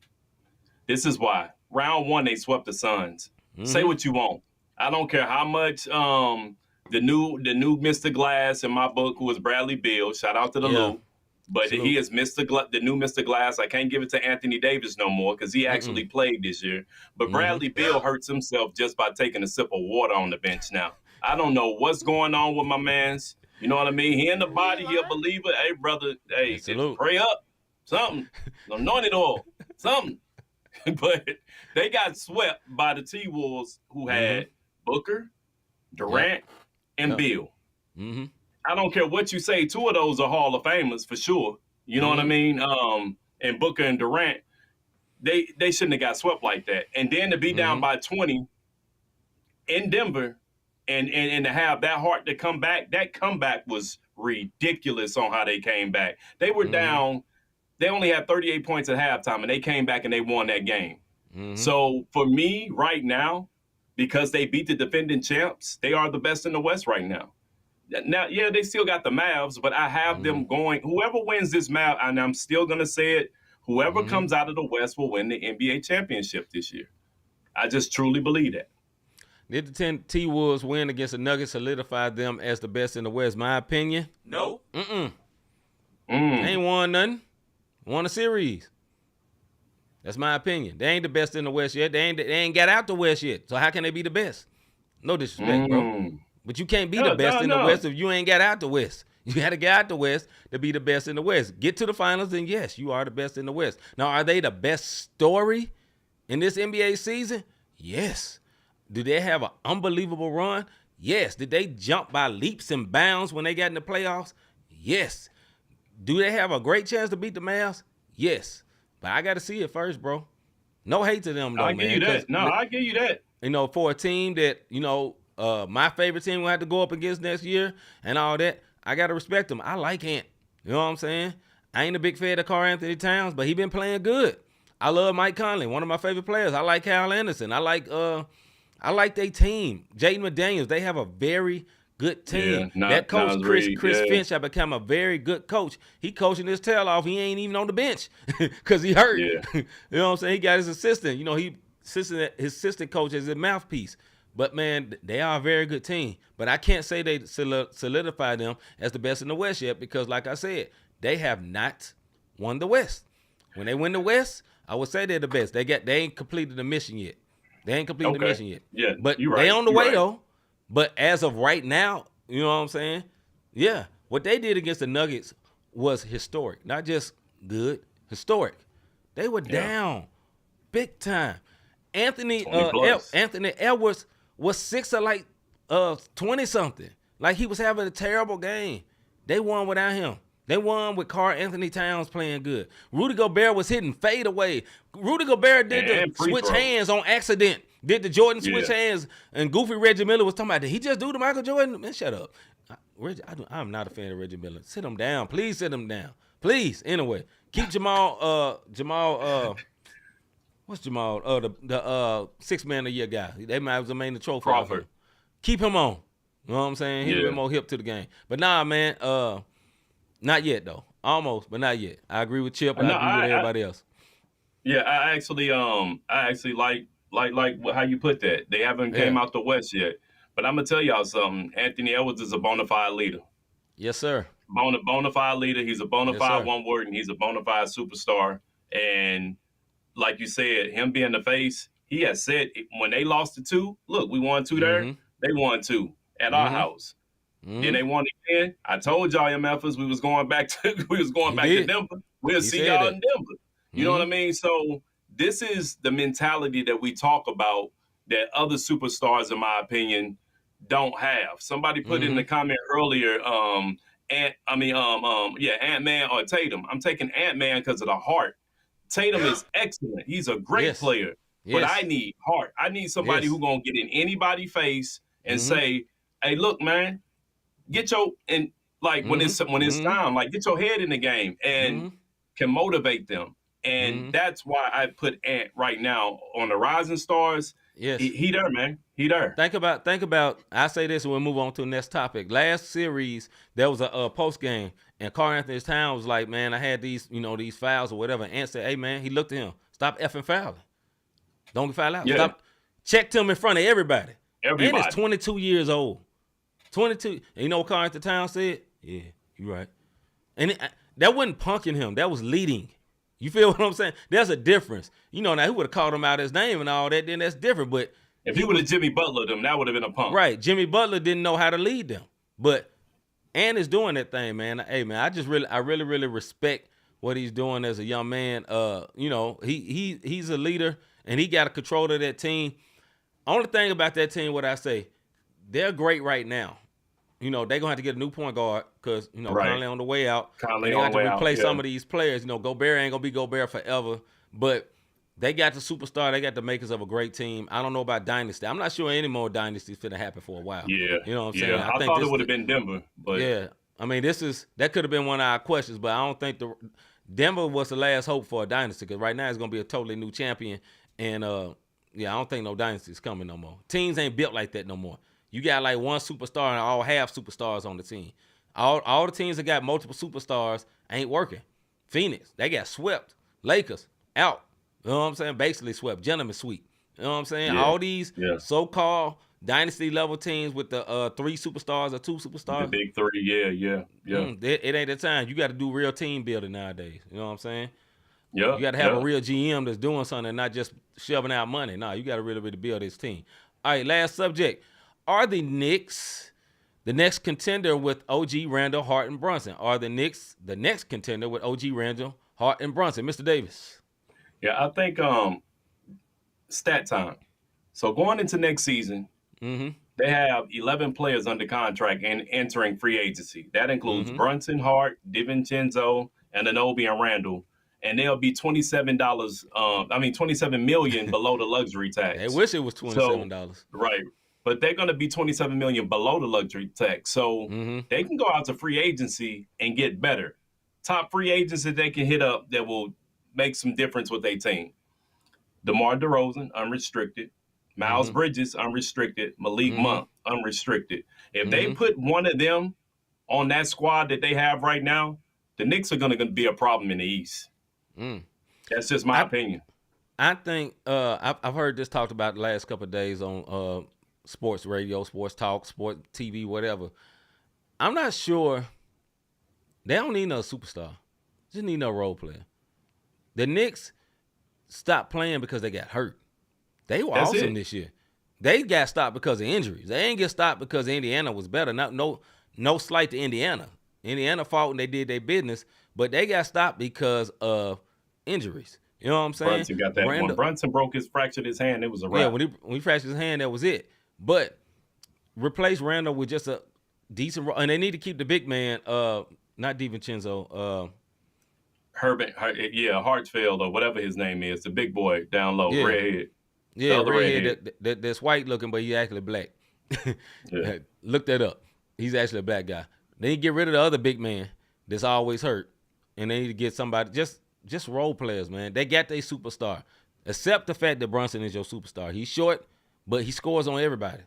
This is why. Round 1, they swept the Suns. Say what you want. I don't care how much the new Mr. Glass in my book, who is Bradley Beal, shout out to the Lou. But he is the new Mr. Glass. I can't give it to Anthony Davis no more because he actually played this year. But Bradley Beal hurts himself just by taking a sip of water on the bench now. I don't know what's going on with my mans. You know what I mean? He in the body, he a believer. Hey, brother, pray up. Something. Anointed oil. Something. But they got swept by the T-Wolves who had Booker, Durant, and Beal. I don't care what you say. Two of those are Hall of Famers for sure. You know what I mean? And Booker and Durant, they shouldn't have got swept like that. And then to be down by 20 in Denver and to have that heart to come back, that comeback was ridiculous on how they came back. They were down. They only had 38 points at halftime, and they came back and they won that game. So for me right now, because they beat the defending champs, they are the best in the West right now. Now, yeah, they still got the Mavs, but I have them going. Whoever wins this Mav, and I'm still going to say it, whoever comes out of the West will win the NBA championship this year. I just truly believe that. Did the T-Wolves win against the Nuggets solidify them as the best in the West? My opinion? No. They ain't won nothing. Won a series. That's my opinion. They ain't the best in the West yet. They ain't got out the West yet. So how can they be the best? No disrespect, bro. But you can't be the best in the West if you ain't got out the West. You got to get out the West to be the best in the West. Get to the finals, and yes, you are the best in the West. Now, are they the best story in this NBA season? Yes. Do they have an unbelievable run? Yes. Did they jump by leaps and bounds when they got in the playoffs? Yes. Do they have a great chance to beat the Mavs? Yes. But I got to see it first, bro. No hate to them, though, I give you that. No, I give you that. You know, for a team that, my favorite team will have to go up against next year and all that, I got to respect them. I like Ant. You know what I'm saying? I ain't a big fan of Karl Anthony Towns, but he been playing good. I love Mike Conley, one of my favorite players. I like Kyle Anderson. I like their team. Jaden McDaniels, they have a very good team. Yeah, that coach, Chris yeah. Finch, has become a very good coach. He coaching his tail off. He ain't even on the bench because he hurt. Yeah. You know what I'm saying? He got his assistant. You know, his assistant coach is his mouthpiece. But, man, they are a very good team. But I can't say they solidify them as the best in the West yet because, like I said, they have not won the West. When they win the West, I would say they're the best. They ain't completed the mission yet. They ain't completed the mission yet. Yeah, but you're right. They on the way, though. But as of right now, you know what I'm saying? Yeah, what they did against the Nuggets was historic. Not just good, historic. They were down big time. Anthony Edwards was 6 of 20-something. Like, he was having a terrible game. They won without him. They won with Karl Anthony Towns playing good. Rudy Gobert was hitting fade away. Rudy Gobert did the switch hands on accident. Did the Jordan switch hands, and goofy Reggie Miller was talking about, did he just do the Michael Jordan? Man, shut up. I'm not a fan of Reggie Miller. Sit him down. Please sit him down. Please. Anyway, keep Jamal, what's Jamal? The 6 man a year guy. They might have made the trophy. Crawford. Keep him on. You know what I'm saying? He's a bit more hip to the game. But nah, man, not yet though. Almost, but not yet. I agree with Chip. I agree with everybody else. Yeah, I actually like how you put that. They haven't came out the West yet. But I'm gonna tell y'all something. Anthony Edwards is a bona fide leader. Yes, sir. Bona fide leader. He's a bona fide one word, and he's a bona fide superstar. And like you said, him being the face, he has said when they lost the 2, look, we won 2 there. They won 2 at our house. Then they won again. I told y'all MFers we was going back to Denver. We'll see y'all in Denver. You know what I mean? So this is the mentality that we talk about that other superstars, in my opinion, don't have. Somebody put in the comment earlier, Ant-Man or Tatum. I'm taking Ant-Man because of the heart. Tatum is excellent. He's a great player. But I need heart. I need somebody who's going to get in anybody's face and say, hey, look, man, get your when it's time, like get your head in the game and can motivate them. And that's why I put Ant right now on the rising stars. Yes. He there, man. He there. Think about, I say this and we'll move on to the next topic. Last series, there was a post game, and Karl Anthony Towns was like, man, I had these fouls or whatever. And Ant said, hey, man, he looked at him. Stop effing fouling. Don't foul out. Yeah. Stop. Checked him in front of everybody. And he's 22 years old. 22. And you know what Karl Anthony Towns said? Yeah, you're right. And that wasn't punking him. That was leading. You feel what I'm saying? There's a difference. Now he would have called him out his name and all that, then that's different. But if he would have Jimmy Butlered them, that would have been a punk. Right. Jimmy Butler didn't know how to lead them. But Ant is doing that thing, man. Hey, man, I really respect what he's doing as a young man. He's a leader, and he got a control of that team. Only thing about that team, what I say, they're great right now. they're going to have to get a new point guard because, Right. Conley on the way out. Conley and they on have the to way out, replace yeah. some of these players. Gobert ain't going to be Gobert forever. But they got the superstar. They got the makers of a great team. I don't know about Dynasty. I'm not sure any more Dynasties finna happen for a while. Yeah. You know what I'm yeah. saying? I think thought this it would have been Denver, but yeah. I mean, that could have been one of our questions, but I don't think Denver was the last hope for a dynasty because right now it's going to be a totally new champion. And, I don't think no dynasty is coming no more. Teams ain't built like that no more. You got like one superstar and all half superstars on the team. All the teams that got multiple superstars ain't working. Phoenix, they got swept. Lakers, out. You know what I'm saying? Basically swept. Gentlemen sweep. You know what I'm saying? Yeah. All these Yeah. so-called dynasty level teams with the 3 superstars or 2 superstars. the big three, yeah. It ain't the time. You got to do real team building nowadays. You know what I'm saying? Yeah. You got to have a real GM that's doing something and not just shoving out money. No, you got to really build this team. All right, last subject. Are the Knicks the next contender with OG, Randall, Hart, and Brunson? Are the Knicks the next contender with OG, Randall, Hart, and Brunson? Mr. Davis. Yeah, I think stat time. So going into next season, they have 11 players under contract and entering free agency. That includes Brunson, Hart, DiVincenzo, and Anunoby and Randall. And they'll be $27 million below the luxury tax. They wish it was $27. So, right. But they're going to be $27 million below the luxury tax. So they can go out to free agency and get better. Top free agents that they can hit up that will make some difference with their team. DeMar DeRozan, unrestricted. Miles Bridges, unrestricted. Malik Monk, unrestricted. If they put one of them on that squad that they have right now, the Knicks are going to be a problem in the East. That's just my opinion. I think I've heard this talked about the last couple of days on sports radio, sports talk, sports TV, whatever. I'm not sure. They don't need no superstar. Just need no role player. The Knicks stopped playing because they got hurt. They were awesome this year. They got stopped because of injuries. They ain't get stopped because Indiana was better. No slight to Indiana. Indiana fought and they did their business, but they got stopped because of injuries. You know what I'm saying? Brunson got that. When Brunson fractured his hand, it was a wrap. Yeah, when he fractured his hand, that was it. But replace Randall with just a decent, and they need to keep the big man, not DiVincenzo. Hartsfield or whatever his name is, the big boy down low, redhead. Yeah, redhead. That's white looking, but he's actually black. Look that up. He's actually a black guy. They need to get rid of the other big man that's always hurt, and they need to get somebody just role players, man. They got their superstar. Accept the fact that Brunson is your superstar. He's short, but he scores on everybody.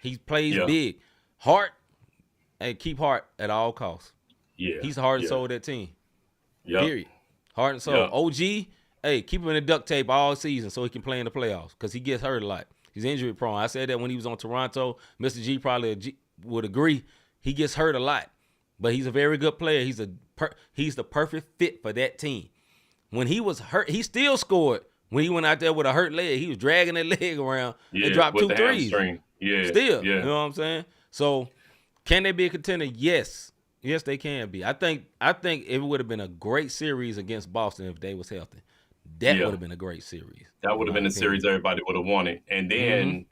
He plays big. Hart, keep Hart at all costs. Yeah, he's the heart and soul of that team. Period. Heart and soul. OG, keep him in the duct tape all season so he can play in the playoffs because he gets hurt a lot. He's injury prone. I said that when he was on Toronto. Mr. G probably would agree. He gets hurt a lot, but he's a very good player. He's the perfect fit for that team. When he was hurt, he still scored. When he went out there with a hurt leg, he was dragging that leg around and dropped 2 threes. Still, you know what I'm saying? So, can they be a contender? Yes. Yes, they can be. I think it would have been a great series against Boston if they was healthy. That would have been a great series. That would have been a series everybody would have wanted. And then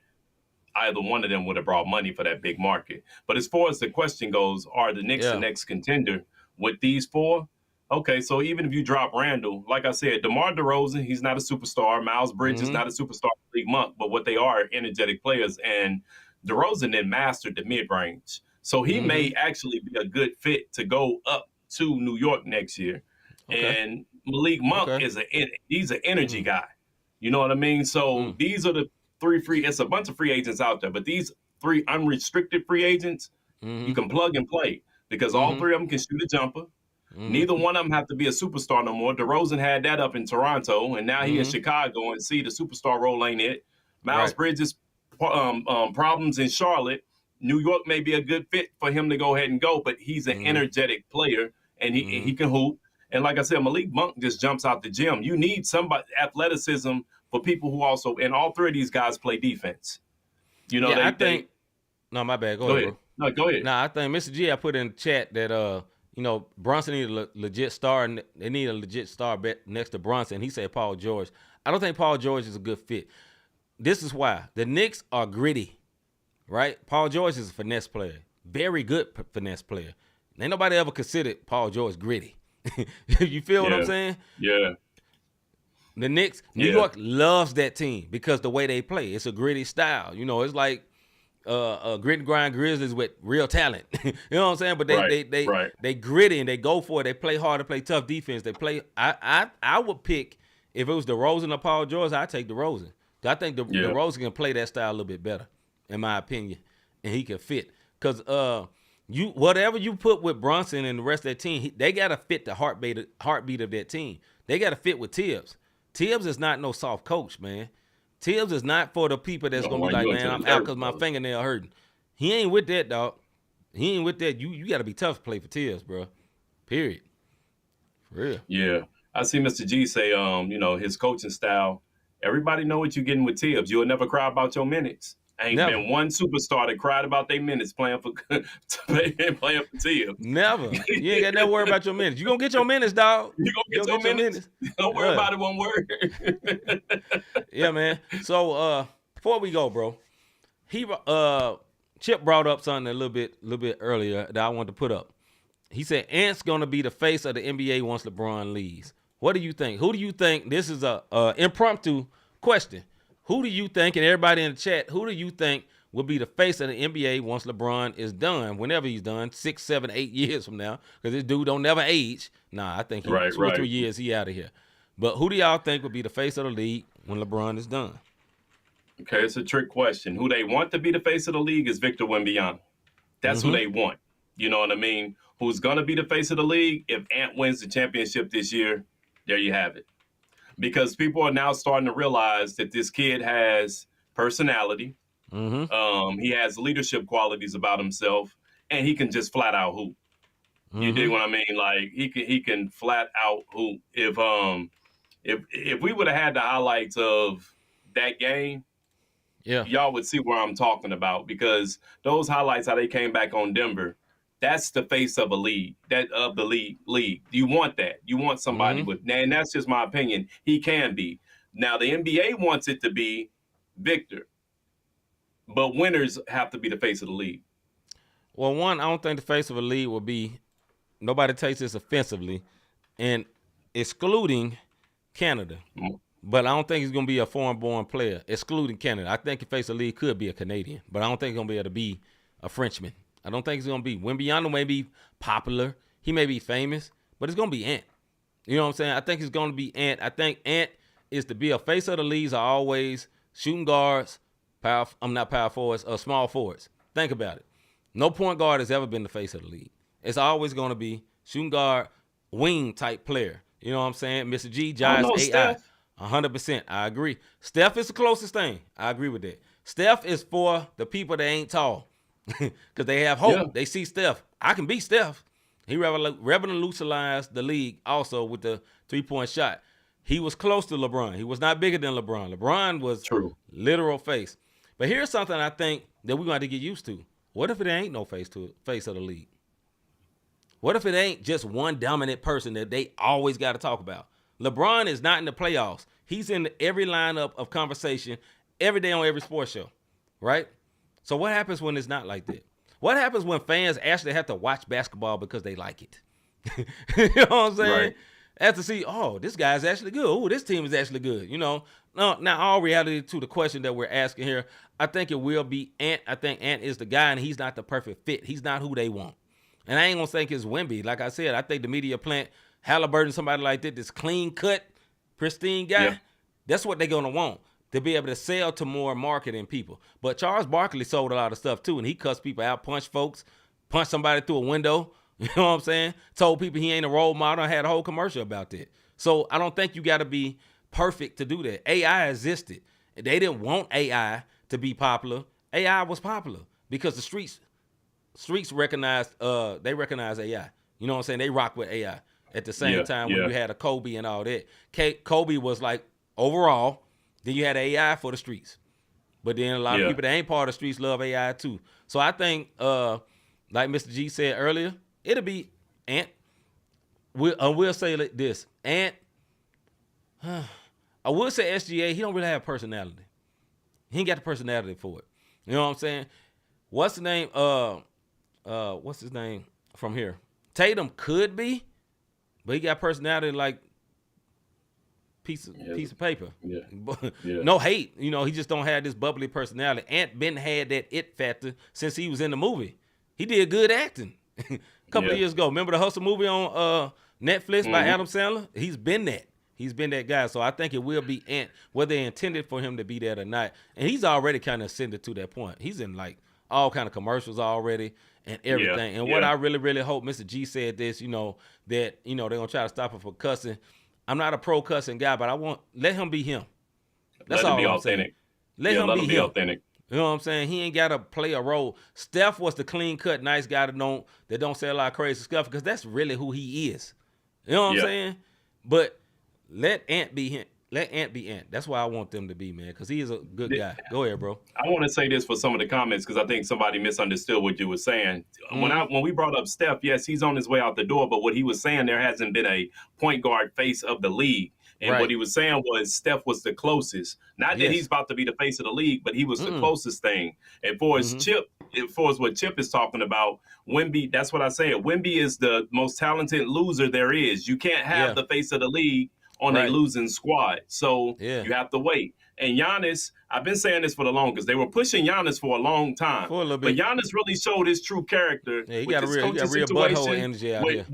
either one of them would have brought money for that big market. But as far as the question goes, are the Knicks the next contender with these 4? Okay, so even if you drop Randall, like I said, DeMar DeRozan, he's not a superstar. Miles Bridges, not a superstar. Malik Monk, but what they are energetic players. And DeRozan then mastered the mid-range. So he may actually be a good fit to go up to New York next year. Okay. And Malik Monk he's an energy guy. You know what I mean? So these are the 3 it's a bunch of free agents out there, but these 3 unrestricted free agents, you can plug and play because all 3 of them can shoot a jumper. Neither one of them have to be a superstar no more. DeRozan had that up in Toronto, and now he in Chicago, and see the superstar role ain't it. Miles Bridges problems in Charlotte. New York may be a good fit for him to go ahead and go, but he's an energetic player, and he can hoop. And like I said, Malik Monk just jumps out the gym. You need somebody athleticism for people who also, and all 3 of these guys play defense. You know, no, my bad. Go ahead. Bro. No, go ahead. I think Mr. G, I put in the chat that Brunson need a legit star, and they need a legit star bet next to Brunson. He said Paul George. I don't think Paul George is a good fit. This is why. The Knicks are gritty, right? Paul George is a finesse player. very good finesse player. Ain't nobody ever considered Paul George gritty. You feel what I'm saying? Yeah. The Knicks, New York loves that team because the way they play. It's a gritty style. You know, it's like grit and grind Grizzlies with real talent. You know what I'm saying? But they gritty and they go for it. They play hard, to play tough defense. They play. I would pick, if it was DeRozan or Paul George, I'd take DeRozan. I think DeRozan can play that style a little bit better, in my opinion, and he can fit. Because whatever you put with Brunson and the rest of that team, they gotta fit the heartbeat of that team. They gotta fit with Tibbs. Tibbs is not no soft coach, man. Tibbs is not for the people that's gonna be like, man, I'm out because my fingernail hurting. He ain't with that, dog. He ain't with that. You gotta be tough to play for Tibbs, bro. Period. For real. Yeah. I see Mr. G say, his coaching style. Everybody know what you're getting with Tibbs. You'll never cry about your minutes. Ain't been one superstar that cried about their minutes playing for Tibbs. Never. You ain't got to worry about your minutes. You gonna get your minutes, dog. You gonna get your minutes. Don't worry about it one word. Yeah, man. So before we go, bro, Chip brought up something a little bit earlier that I wanted to put up. He said Ant's gonna be the face of the NBA once LeBron leaves. What do you think? Who do you think? This is a impromptu question. Who do you think, and everybody in the chat, who do you think will be the face of the NBA once LeBron is done, whenever he's done, 6, 7, 8 years from now? Because this dude don't never age. Nah, I think 2 or 3 years he out of here. But who do y'all think will be the face of the league when LeBron is done? Okay, it's a trick question. Who they want to be the face of the league is Victor Wembanyama. That's who they want. You know what I mean? Who's going to be the face of the league? If Ant wins the championship this year, there you have it. Because people are now starting to realize that this kid has personality. He has leadership qualities about himself, and he can just flat out hoop. You dig what I mean? Like he can flat out hoop. If we would have had the highlights of that game, y'all would see where I'm talking about, because those highlights, how they came back on Denver, that's the face of the league. You want that. You want somebody with, and that's just my opinion. He can be. Now the NBA wants it to be Victor, but winners have to be the face of the league. Well, one, I don't think the face of the league will be, nobody takes this offensively, and excluding Canada. But I don't think he's going to be a foreign-born player, excluding Canada. I think the face of the league could be a Canadian, but I don't think he's going to be able to be a Frenchman. I don't think he's going to be. Wembanyama may be popular. He may be famous, but it's going to be Ant. You know what I'm saying? I think it's going to be Ant. I think Ant is to be a face of the leagues are always shooting guards, power forwards, small forwards. Think about it. No point guard has ever been the face of the league. It's always going to be shooting guard, wing type player. You know what I'm saying? Mr. G, Giants, AI. 100%. I agree. Steph is the closest thing. I agree with that. Steph is for the people that ain't tall. Because they have hope. Yeah. They see Steph. I can beat Steph. He revolutionized the league also with the 3-point shot. He was close to LeBron. He was not bigger than LeBron. LeBron was literal face. But here's something I think that we're going to have to get used to. What if it ain't no face of the league? What if it ain't just one dominant person that they always got to talk about? LeBron is not in the playoffs. He's in every lineup of conversation every day on every sports show, right? So what happens when it's not like that? What happens when fans actually have to watch basketball because they like it? You know what I'm saying? Right. Have to see, oh, this guy's actually good. Oh, this team is actually good. You know, now all reality to the question that we're asking here, I think it will be Ant. I think Ant is the guy, and he's not the perfect fit. He's not who they want. And I ain't going to think it's Wemby. Like I said, I think the media plant, Halliburton, somebody like that, this clean-cut, pristine guy, that's what they're going to want, to be able to sell to more marketing people. But Charles Barkley sold a lot of stuff too, and he cussed people out, punched folks, punched somebody through a window, you know what I'm saying? Told people he ain't a role model, and had a whole commercial about that. So I don't think you got to be perfect to do that. AI existed. They didn't want AI to be popular. AI was popular because the streets recognized, they recognized AI. You know what I'm saying? They rock with AI. At the same time when you had a Kobe and all that. Kobe was like overall. Then you had AI for the streets. But then a lot of people that ain't part of the streets love AI too. So I think, like Mr. G said earlier, it'll be Ant. We'll say like this. Ant, I will say SGA, he don't really have personality. He ain't got the personality for it. You know what I'm saying? What's the name? what's his name from here? Tatum could be, but he got personality like piece of paper. Yeah. No hate. He just don't have this bubbly personality. Ant been had that it factor since he was in the movie. He did good acting a couple of years ago. Remember the Hustle movie on Netflix by Adam Sandler? He's been that. He's been that guy. So I think it will be Ant, whether they intended for him to be that or not. And he's already kind of ascended to that point. He's in like all kind of commercials already and everything. And what I really, really hope, Mr. G said this, that, they're going to try to stop him for cussing. I'm not a pro cussing guy, but let him be him. That's all I'm saying. Let him be authentic. You know what I'm saying? He ain't got to play a role. Steph was the clean cut, nice guy that don't say a lot of crazy stuff because that's really who he is. You know what I'm saying? But let Ant be him. Let Ant be Ant. That's why I want them to be, man, because he is a good guy. Go ahead, bro. I want to say this for some of the comments because I think somebody misunderstood what you were saying. When we brought up Steph, yes, he's on his way out the door, but what he was saying, there hasn't been a point guard face of the league. And what he was saying was Steph was the closest. Not that he's about to be the face of the league, but he was the closest thing. And for his what Chip is talking about, Wemby, that's what I said. Wemby is the most talented loser there is. You can't have the face of the league on a losing squad. So you have to wait. And Giannis, I've been saying this for the longest. They were pushing Giannis for a long time. For a little bit. But Giannis really showed his true character. Yeah, he got a real butthole energy out here.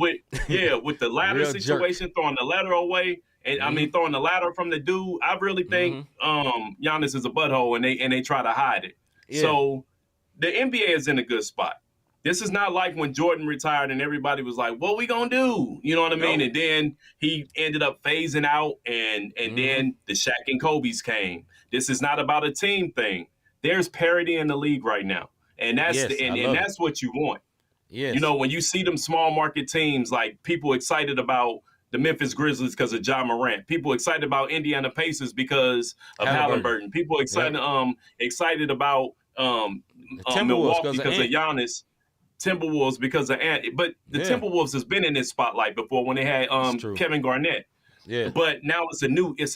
With the ladder situation, throwing the ladder away. And I mean, throwing the ladder from the dude, I really think Giannis is a butthole, and they try to hide it. Yeah. So the NBA is in a good spot. This is not like when Jordan retired and everybody was like, what we gonna do? You know what I mean? And then he ended up phasing out, and then the Shaq and Kobe's came. This is not about a team thing. There's parity in the league right now. And that's that's what you want. Yes. When you see them small market teams, like people excited about the Memphis Grizzlies because of Ja Morant. People excited about Indiana Pacers because of Halliburton. People excited about Milwaukee because of Giannis. Timberwolves because of Ant. But the Timberwolves has been in this spotlight before when they had Kevin Garnett. Yeah. But now it's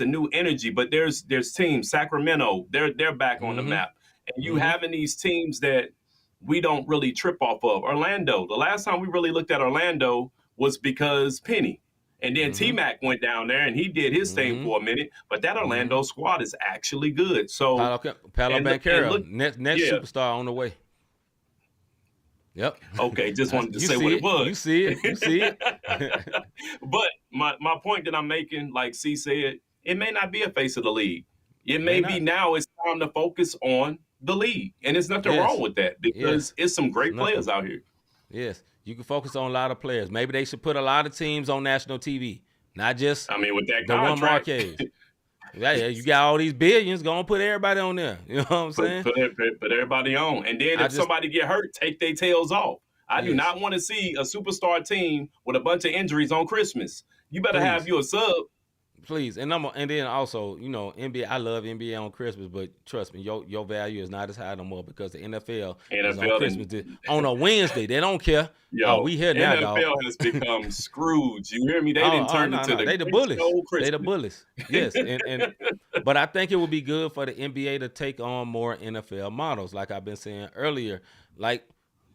a new energy. But there's teams, Sacramento, they're back on the map. And you having these teams that we don't really trip off of. Orlando. The last time we really looked at Orlando was because Penny. And then T-Mac went down there and he did his thing for a minute. But that Orlando squad is actually good. So Paolo Banchero, next superstar on the way. Yep. Okay, just wanted to say what it was. You see it. But my point that I'm making, like C said, it may not be a face of the league. It may be now it's time to focus on the league. And there's nothing wrong with that because it's some great players out here. Yes. You can focus on a lot of players. Maybe they should put a lot of teams on national TV, not just with that the one Marquez. Yeah, you got all these billions. Gonna put everybody on there. You know what I'm saying? Put everybody on. And then if somebody get hurt, take their tails off. I do not want to see a superstar team with a bunch of injuries on Christmas. You better have you a sub. Please. And then also, NBA, I love NBA on Christmas, but trust me, your value is not as high no more because the NFL is on Christmas. On a Wednesday, they don't care. We here now, dog. NFL has become Scrooge. You hear me? They didn't turn into they the bullies. They the bullies. Yes. But I think it would be good for the NBA to take on more NFL models, like I've been saying earlier, like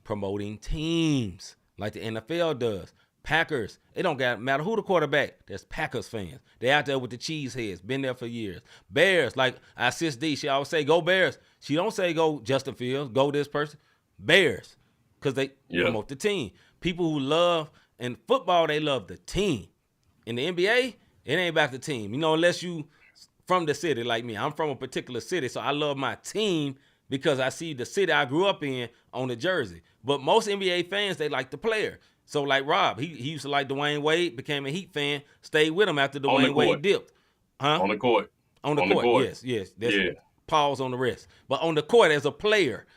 promoting teams, like the NFL does. Packers, it don't matter who the quarterback. There's Packers fans. They out there with the cheese heads. Been there for years. Bears, like our sis D, she always say, go Bears. She don't say go Justin Fields, go this person. Bears, because they promote the team. People who love, in football, they love the team. In the NBA, it ain't about the team. Unless you from the city like me. I'm from a particular city, so I love my team because I see the city I grew up in on the jersey. But most NBA fans, they like the player. So like Rob, he used to like Dwayne Wade, became a Heat fan, stayed with him after Dwayne Wade dipped. Huh? On the court. On the court. Yes. Pause on the rest. But on the court as a player.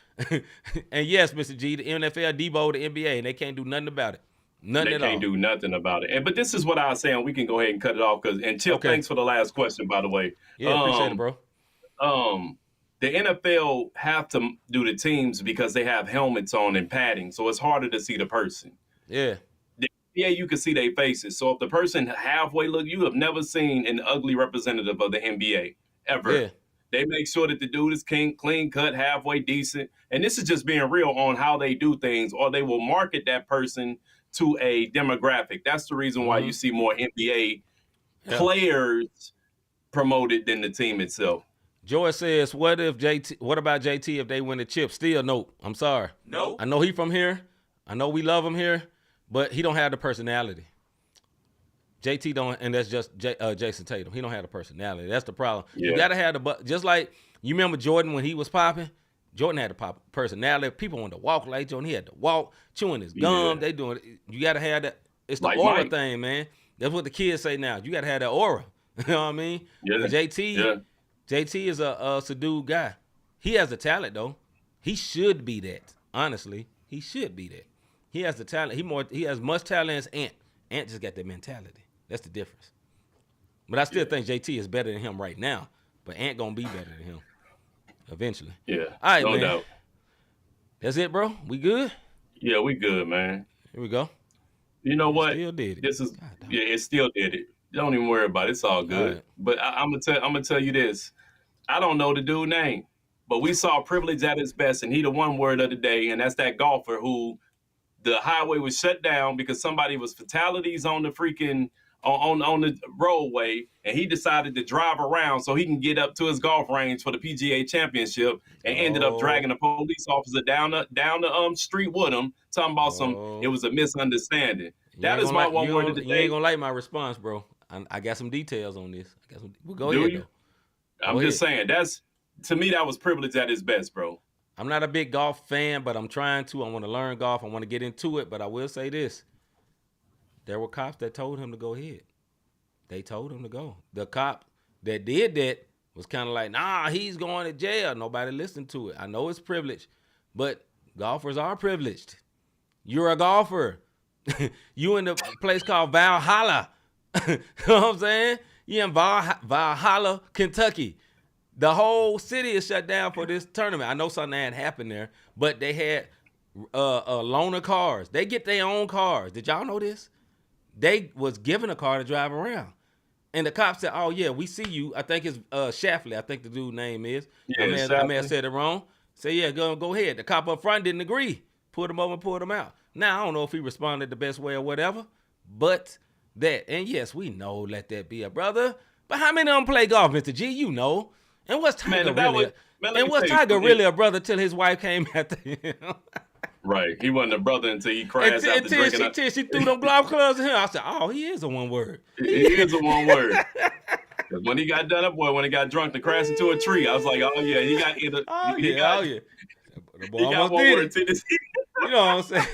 And yes, Mr. G, the NFL debowed the NBA, and they can't do nothing about it. Nothing at all. They can't do nothing about it. But this is what I was saying. We can go ahead and cut it off. And Chip, thanks for the last question, by the way. Yeah, appreciate it, bro. The NFL have to do the teams because they have helmets on and padding, so it's harder to see the person. Yeah. You can see their faces. So if the person halfway look, you have never seen an ugly representative of the NBA ever. Yeah. They make sure that the dude is clean cut, halfway decent. And this is just being real on how they do things, or they will market that person to a demographic. That's the reason why you see more NBA players promoted than the team itself. Joy says, what about JT if they win the chip? Still, no. I'm sorry. No. I know he from here. I know we love him here, but he don't have the personality. JT don't, and that's just Jason Tatum. He don't have the personality. That's the problem. Yeah. You got to have just like, you remember Jordan when he was popping? Jordan had the personality. People wanted to walk like Jordan. He had to walk, chewing his gum. They doing it. You got to have that. It's the like aura Mike. thing, man. That's what the kids say now. You got to have that aura. You know what I mean? Yeah. JT is a subdued guy. He has the talent, though. He should be that. Honestly, he should be that. He has the talent. He has much talent as Ant. Ant just got that mentality. That's the difference. But I still think JT is better than him right now. But Ant gonna be better than him eventually. Yeah. All right, no man. doubt. That's it, bro. We good? Yeah, we good, man. Here we go. You know what? Still did it. This is it still did it. Don't even worry about it. It's all good. Right. But I'm gonna tell you this. I don't know the dude's name, but we saw privilege at its best, and he the one word of the day, and that's that golfer who the highway was shut down because somebody was fatalities on the freaking on the roadway, and he decided to drive around so he can get up to his golf range for the PGA Championship, and ended up dragging a police officer down the street with him, talking about it was a misunderstanding. That is my one word of the day. You ain't gonna like my response, bro. I got some details on this. We'll go ahead. You? I'm just saying, to me, that was privilege at its best, bro. I'm not a big golf fan, but I'm trying to. I want to learn golf. I want to get into it, but I will say this. There were cops that told him to go ahead. They told him to go. The cop that did that was kind of like, nah, he's going to jail. Nobody listened to it. I know it's privilege, but golfers are privileged. You're a golfer. You in the place called Valhalla. You know what I'm saying? You in Valhalla, Kentucky. The whole city is shut down for this tournament. I know something had happened there, but they had loaner cars. They get their own cars. Did y'all know this? They was given a car to drive around. And the cop said, oh, yeah, we see you. I think it's Shafley. I think the dude's name is. Yeah, I may have said it wrong. Say, yeah, go ahead. The cop up front didn't agree. Pulled him over and pulled him out. Now, I don't know if he responded the best way or whatever, but that. And, yes, we know, let that be a brother. But how many of them play golf, Mr. G? You know. And what's Tiger really a brother till his wife came after him? Right. He wasn't a brother until he crashed after drinking. Until she threw them golf clubs at him. I said, oh, he is a one word. He is a one word. Because when he got done up, when he got drunk to crash into a tree, I was like, oh, yeah, he got either. He got one word to this. You know what I'm saying?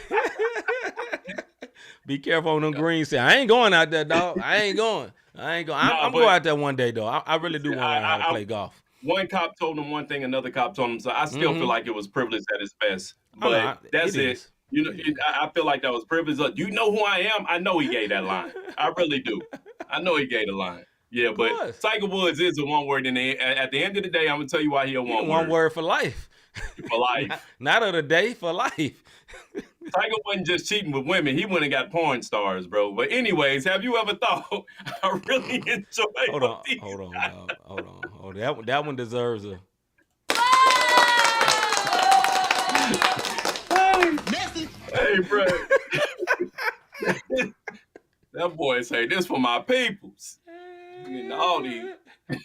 Be careful on them greens. Say, I ain't going out there, dog. I ain't going. I'm going out there one day, though. I really do want to learn how to play golf. One cop told him one thing, another cop told him so. I still feel like it was privilege at its best. But that's it. You know, I feel like that was privilege. You know who I am? I know he gave that line. I really do. I know he gave the line. Yeah, but Tiger Woods is a one word. And at the end of the day, I'm going to tell you why he a one word. One word for life. For life. Not of the day, for life. Tiger wasn't just cheating with women. He went and got porn stars, bro. But anyways, have you ever thought I really enjoy Hold on. That one deserves a... Hey, bro. That boy say, this for my peoples. And all these...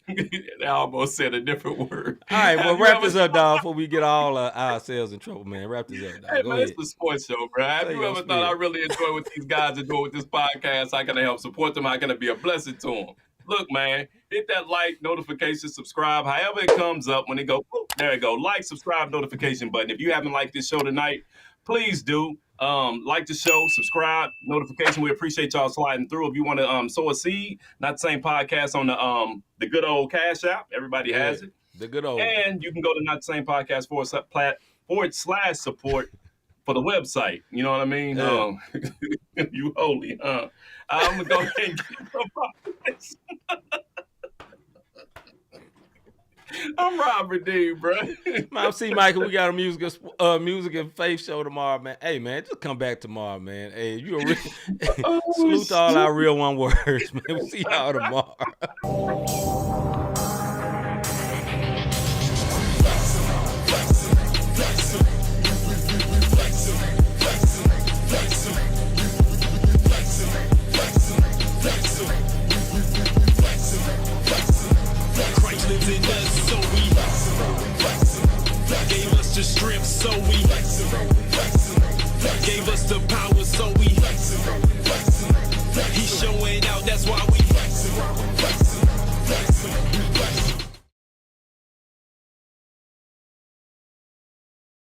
They almost said a different word. All right, well, wrap this up, dog, before we get all ourselves in trouble, man. Wrap this up, dog. Hey, Go man, ahead. it's the sports show, bro. Have you ever thought I really enjoy what these guys are doing with this podcast? How can I help support them? How can I be a blessing to them? Look, man, hit that like, notification, subscribe, however it comes up. When it go, whoop, there it go. Like, subscribe, notification button. If you haven't liked this show tonight, please do. Like the show, subscribe, notification. We appreciate y'all sliding through. If you want to support a seed, not the same podcast on the good old Cash App. Everybody has it. The good old. And you can go to not the same podcast /support for the website. You know what I mean? Yeah. You holy, huh? I'm gonna go ahead and get this. I'm Robert D, bro. Man, C-Micah, we got a music and faith show tomorrow, man. Hey, man, just come back tomorrow, man. Hey, you a real salute to all our real one words, man. We'll see y'all tomorrow. the strength, so we gave us the power, so we he's showing out, that's why